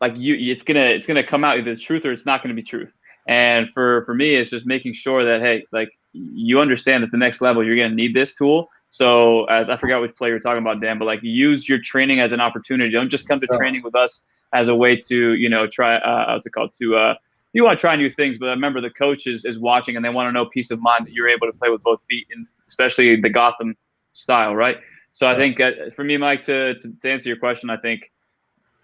like it's gonna come out either the truth or it's not gonna be truth. And for me, it's just making sure that, hey, like you understand at the next level, you're gonna need this tool. So as I forgot which play you're talking about, Dan, but like use your training as an opportunity. Don't just come to training with us as a way to, try, what's it called, you want to try new things, but remember the coach is watching and they want to know peace of mind that you're able to play with both feet, and especially the Gotham style, right? So I think for me, Mike, to answer your question, I think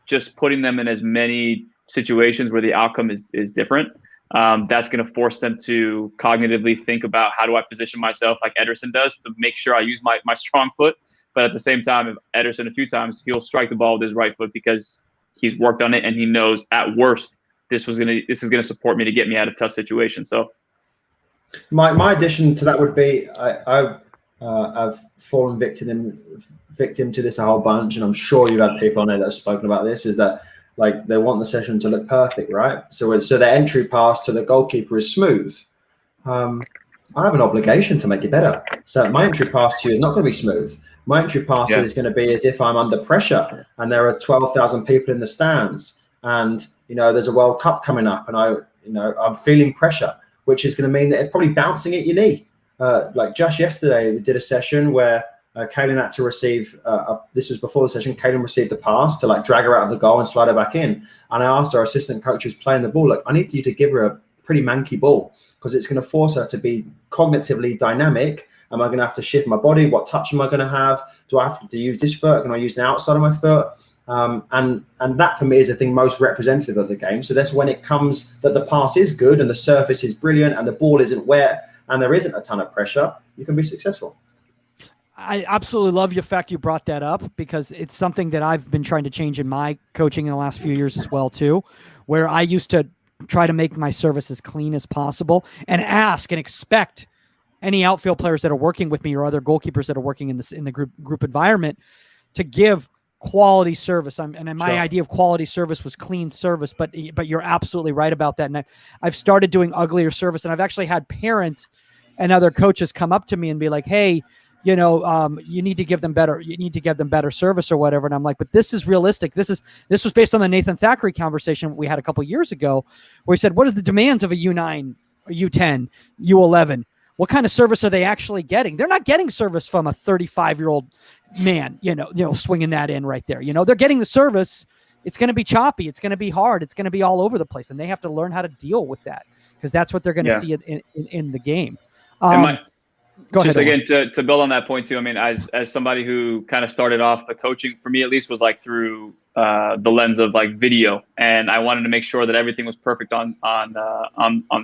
just putting them in as many situations where the outcome is different, that's going to force them to cognitively think about how do I position myself like Ederson does to make sure I use my strong foot. But at the same time, if Ederson a few times, he'll strike the ball with his right foot because he's worked on it and he knows at worst, this is gonna support me to get me out of tough situations. So, my addition to that would be I've fallen victim to this a whole bunch, and I'm sure you've had people on there that have spoken about this. Is that like they want the session to look perfect, right? So the entry pass to the goalkeeper is smooth. I have an obligation to make it better. So my entry pass to you is not going to be smooth. My entry pass is going to be as if I'm under pressure and there are 12,000 people in the stands, and there's a World Cup coming up, and I'm feeling pressure, which is going to mean that it's probably bouncing at your knee. Like just yesterday, we did a session where Kaylin had to receive. This was before the session. Kaylin received a pass to like drag her out of the goal and slide her back in. And I asked our assistant coach who's playing the ball, like, I need you to give her a pretty manky ball because it's going to force her to be cognitively dynamic. Am I going to have to shift my body? What touch am I going to have? Do I have to use this foot? Can I use the outside of my foot? And that for me is the thing most representative of the game. So that's when it comes that the pass is good and the surface is brilliant and the ball isn't wet and there isn't a ton of pressure, you can be successful. I absolutely love the fact you brought that up, because it's something that I've been trying to change in my coaching in the last few years as well too, where I used to try to make my service as clean as possible and ask and expect any outfield players that are working with me or other goalkeepers that are working in the group environment to give quality service. My idea of quality service was clean service, but you're absolutely right about that. And I've started doing uglier service, and I've actually had parents and other coaches come up to me and be like, hey, you need to give them better. You need to give them better service or whatever. And I'm like, but this is realistic. This was based on the Nathan Thackeray conversation we had a couple years ago, where he said, what are the demands of a U9, a U10, U11? What kind of service are they actually getting? They're not getting service from a 35-year-old man, swinging that in right there. They're getting the service. It's going to be choppy. It's going to be hard. It's going to be all over the place. And they have to learn how to deal with that, because that's what they're going to see in the game. Go ahead. Again, to build on that point too, I mean, as somebody who kind of started off the coaching, for me at least, was like through the lens of like video, and I wanted to make sure that everything was perfect on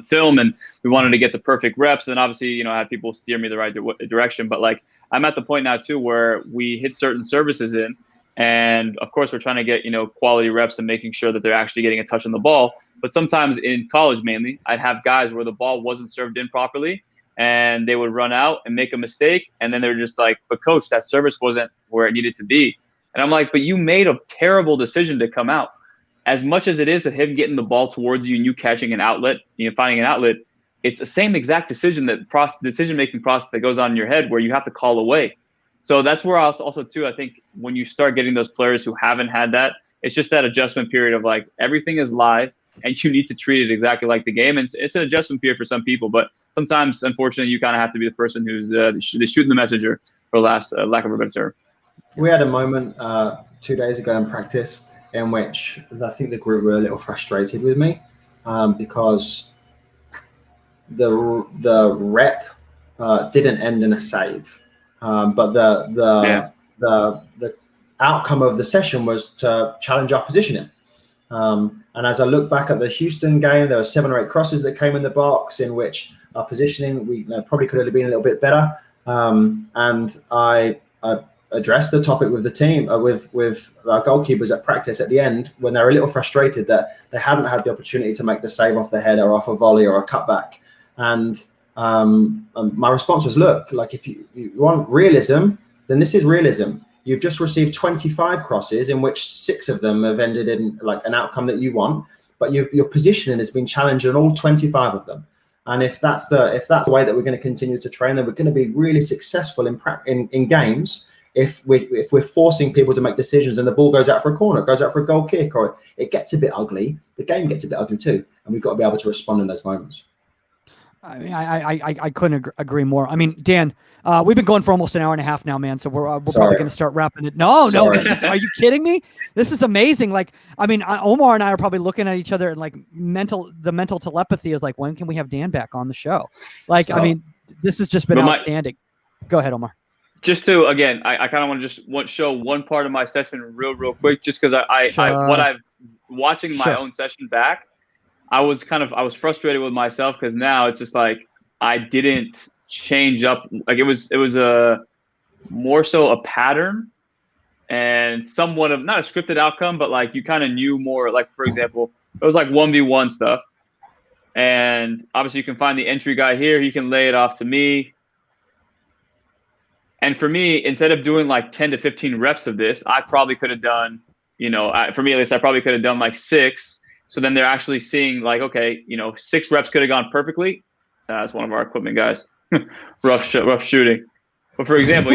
film, and we wanted to get the perfect reps. And obviously, I had people steer me the right direction. But like, I'm at the point now too where we hit certain services in, and of course we're trying to get quality reps and making sure that they're actually getting a touch on the ball. But sometimes in college, mainly, I'd have guys where the ball wasn't served in properly, and they would run out and make a mistake, and then they're just like, but coach, that service wasn't where it needed to be. And I'm like, but you made a terrible decision to come out. As much as it is that him getting the ball towards you and you catching an outlet, finding an outlet, it's the same exact decision decision-making process that goes on in your head where you have to call away. So that's where also too, I think when you start getting those players who haven't had that, it's just that adjustment period of like, everything is live and you need to treat it exactly like the game. And it's an adjustment period for some people, but sometimes, unfortunately, you kind of have to be the person who's shooting the messenger, for lack of a better term. We had a moment 2 days ago in practice in which I think the group were a little frustrated with me because the rep didn't end in a save, but the the outcome of the session was to challenge our positioning. And as I look back at the Houston game, there were 7 or 8 crosses that came in the box in which our positioning we probably could have been a little bit better. And I addressed the topic with the team, with our goalkeepers at practice at the end, when they were a little frustrated that they hadn't had the opportunity to make the save off the header, off a volley or a cutback. And my response was, look, like if you want realism, then this is realism. You've just received 25 crosses in which 6 of them have ended in like an outcome that you want, but your positioning has been challenged in all 25 of them. And if that's the way that we're going to continue to train, then we're going to be really successful in games. If we're forcing people to make decisions and the ball goes out for a corner, goes out for a goal kick, or it gets a bit ugly, the game gets a bit ugly too, and we've got to be able to respond in those moments. I mean, I couldn't agree more. I mean, Dan, we've been going for almost an hour and a half now, man. So we're probably going to start wrapping it. No, man, are you kidding me? This is amazing. Like, I mean, Omar and I are probably looking at each other and like the mental telepathy is like, when can we have Dan back on the show? Like, I mean, this has just been outstanding. Go ahead, Omar. Just to, again, I kind of want to show one part of my session real quick, just because watching my own session back, I was frustrated with myself because now it's just like I didn't change up. Like it was a more so a pattern and somewhat of not a scripted outcome, but like you kind of knew more. Like for example, it was like 1v1 stuff, and obviously you can find the entry guy here. He can lay it off to me. And for me, instead of doing like 10 to 15 reps of this, I probably could have done, for me at least, I probably could have done like 6. So then they're actually seeing like, okay, 6 reps could have gone perfectly. That's one of our equipment guys. rough shooting. But for example,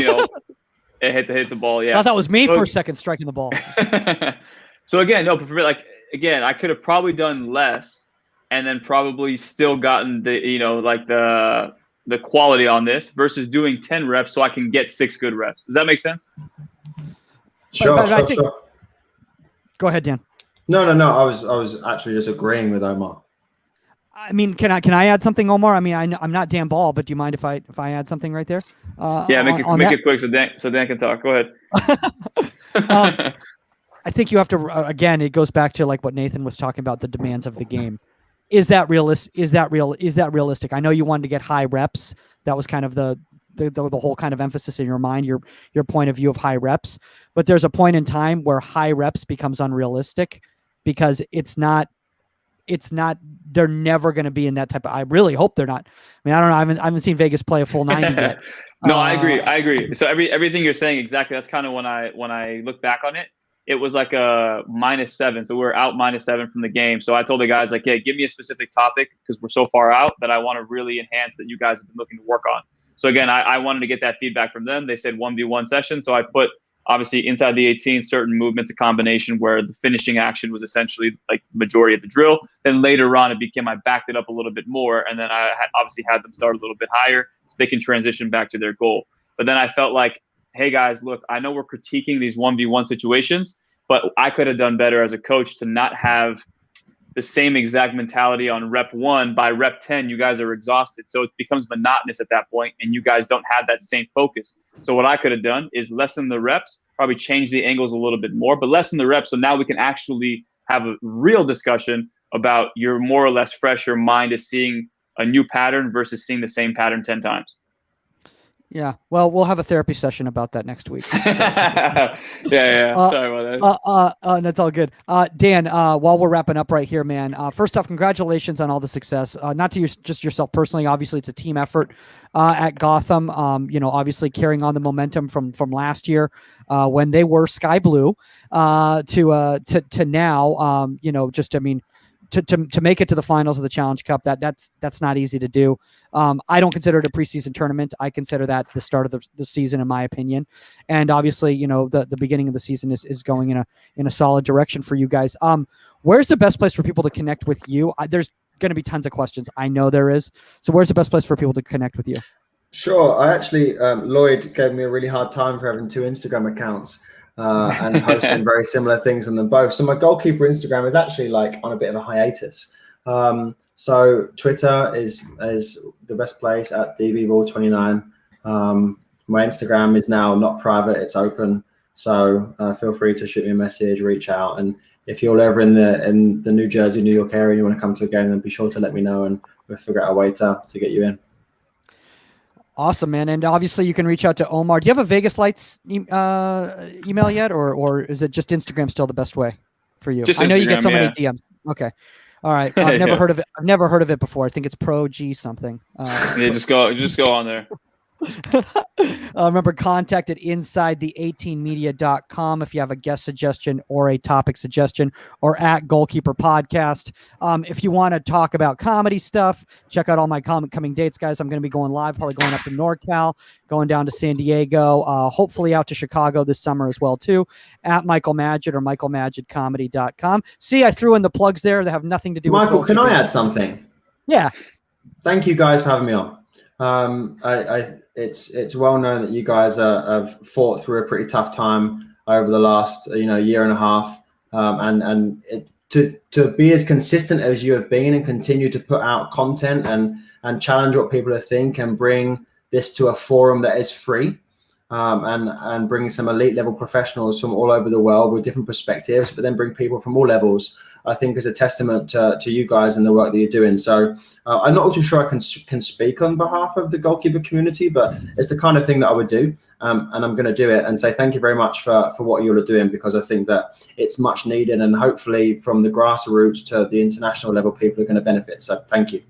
it hit the ball. Yeah. I thought that was me for a second striking the ball. So again, I could have probably done less and then probably still gotten the quality on this versus doing 10 reps so I can get 6 good reps. Does that make sense? Sure. Go ahead, Dan. No. I was actually just agreeing with Omar. I mean, can I add something, Omar? I mean, I'm not Dan Ball, but do you mind if I add something right there? Make it quick so Dan can talk. Go ahead. I think you have to again. It goes back to like what Nathan was talking about, the demands of the game. Is that realistic? I know you wanted to get high reps. That was kind of the whole kind of emphasis in your mind, your point of view of high reps. But there's a point in time where high reps becomes unrealistic because it's not. They're never going to be in that type of. I really hope they're not. I mean, I don't know. I haven't seen Vegas play a full 90 yet. No, I agree. So everything you're saying exactly. That's kind of when I look back on it. It was like a -7. So we're out -7 from the game. So I told the guys like, hey, give me a specific topic because we're so far out that I want to really enhance that you guys have been looking to work on. So again, I wanted to get that feedback from them. They said 1v1 session. So I put obviously inside the 18 certain movements, a combination where the finishing action was essentially like the majority of the drill. Then later on, I backed it up a little bit more. And then I obviously had them start a little bit higher so they can transition back to their goal. But then I felt like, hey guys, look, I know we're critiquing these 1v1 situations, but I could have done better as a coach to not have the same exact mentality on rep 1. By rep 10, you guys are exhausted. So it becomes monotonous at that point, and you guys don't have that same focus. So what I could have done is lessen the reps, probably change the angles a little bit more, but lessen the reps. So now we can actually have a real discussion about you're more or less fresh. Your mind is seeing a new pattern versus seeing the same pattern 10 times. Yeah, well, we'll have a therapy session about that next week. Yeah. Sorry about that. That's all good. Dan, while we're wrapping up right here, man, first off, congratulations on all the success. Not to just yourself personally. Obviously, it's a team effort at Gotham. Obviously carrying on the momentum from last year when they were sky blue to now. To make it to the finals of the Challenge Cup, that's not easy to do. I don't consider it a preseason tournament. I consider that the start of the season, in my opinion. And obviously, the beginning of the season is going in a solid direction for you guys. Where's the best place for people to connect with you? There's going to be tons of questions. I know there is. So where's the best place for people to connect with you? Sure. I actually, Lloyd gave me a really hard time for having 2 Instagram accounts. And posting very similar things on them both. So my Goalkeeper Instagram is actually like on a bit of a hiatus. So Twitter is the best place at dbball29. My Instagram is now not private; it's open. So feel free to shoot me a message, reach out, and if you're ever in the New Jersey, New York area, and you want to come to a game, then be sure to let me know, and we'll figure out a way to get you in. Awesome, man. And obviously you can reach out to Omar. Do you have a Vegas Lights email yet, or is it just Instagram still the best way for you? Just I know Instagram, you get so many DMs. Okay. All right. I've never heard of it. I've never heard of it before. I think it's Pro G something. Yeah, just go on there. Remember, contact at insidethe18media.com if you have a guest suggestion or a topic suggestion, or at Goalkeeper Podcast. If you want to talk about comedy stuff, check out all my coming dates, guys. I'm going to be going live, probably going up to NorCal, going down to San Diego, hopefully out to Chicago this summer as well, too, at Michael Magid or michaelmagidcomedy.com. See, I threw in the plugs there that have nothing to do with Michael, can I add something? Yeah. Thank you guys for having me on. It's well known that you guys have fought through a pretty tough time over the last year and a half, to be as consistent as you have been and continue to put out content and challenge what people think and bring this to a forum that is free, and bring some elite level professionals from all over the world with different perspectives, but then bring people from all levels, I think is a testament to you guys and the work that you're doing. So I'm not too sure I can speak on behalf of the goalkeeper community, but it's the kind of thing that I would do, and I'm going to do it and say thank you very much for what you're doing, because I think that it's much needed, and hopefully from the grassroots to the international level, people are going to benefit. So thank you.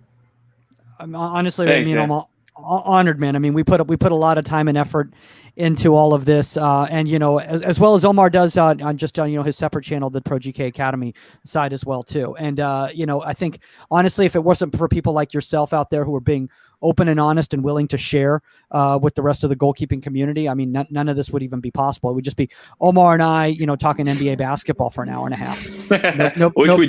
Honestly, Thanks, I'm honored, man. I mean, we put a lot of time and effort into all of this, and as well as Omar does on his separate channel, the Pro GK Academy side as well too. And I think honestly, if it wasn't for people like yourself out there who are being open and honest and willing to share with the rest of the goalkeeping community, I mean, none of this would even be possible. It would just be Omar and I, talking NBA basketball for an hour and a half. We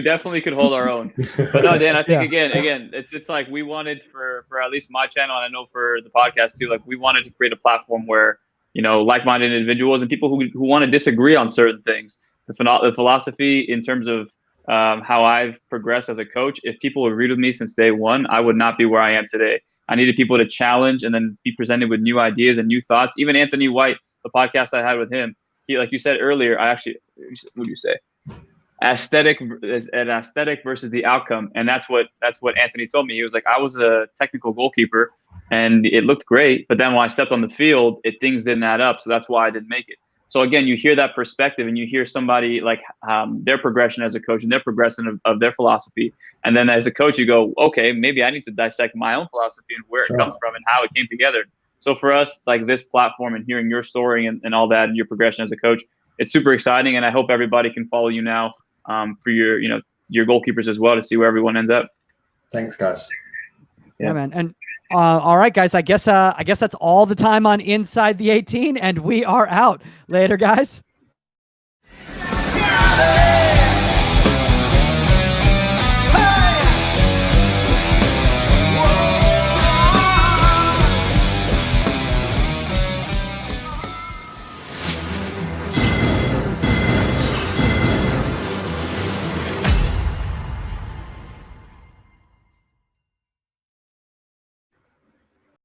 definitely could hold our own. But no, Dan, I think again, it's like we wanted for at least my channel, and I know for the podcast too, like we wanted to create a platform where like-minded individuals and people who want to disagree on certain things, the philosophy in terms of how I've progressed as a coach. If people agreed with me since day one, I would not be where I am today. I needed people to challenge and then be presented with new ideas and new thoughts. Even Anthony White, the podcast I had with him, he, like you said earlier, what do you say? Aesthetic versus the outcome. And that's what Anthony told me. He was like, I was a technical goalkeeper and it looked great, but then when I stepped on the field, things didn't add up. So that's why I didn't make it. So again, you hear that perspective and you hear somebody like their progression as a coach and their progression of their philosophy. And then as a coach, you go, okay, maybe I need to dissect my own philosophy and where it comes from and how it came together. So for us, like this platform and hearing your story and all that and your progression as a coach, it's super exciting. And I hope everybody can follow you now for your goalkeepers as well, to see where everyone ends up. Thanks, guys. Yeah, man. And all right, guys, I guess that's all the time on Inside the 18, and we are out. Later, guys.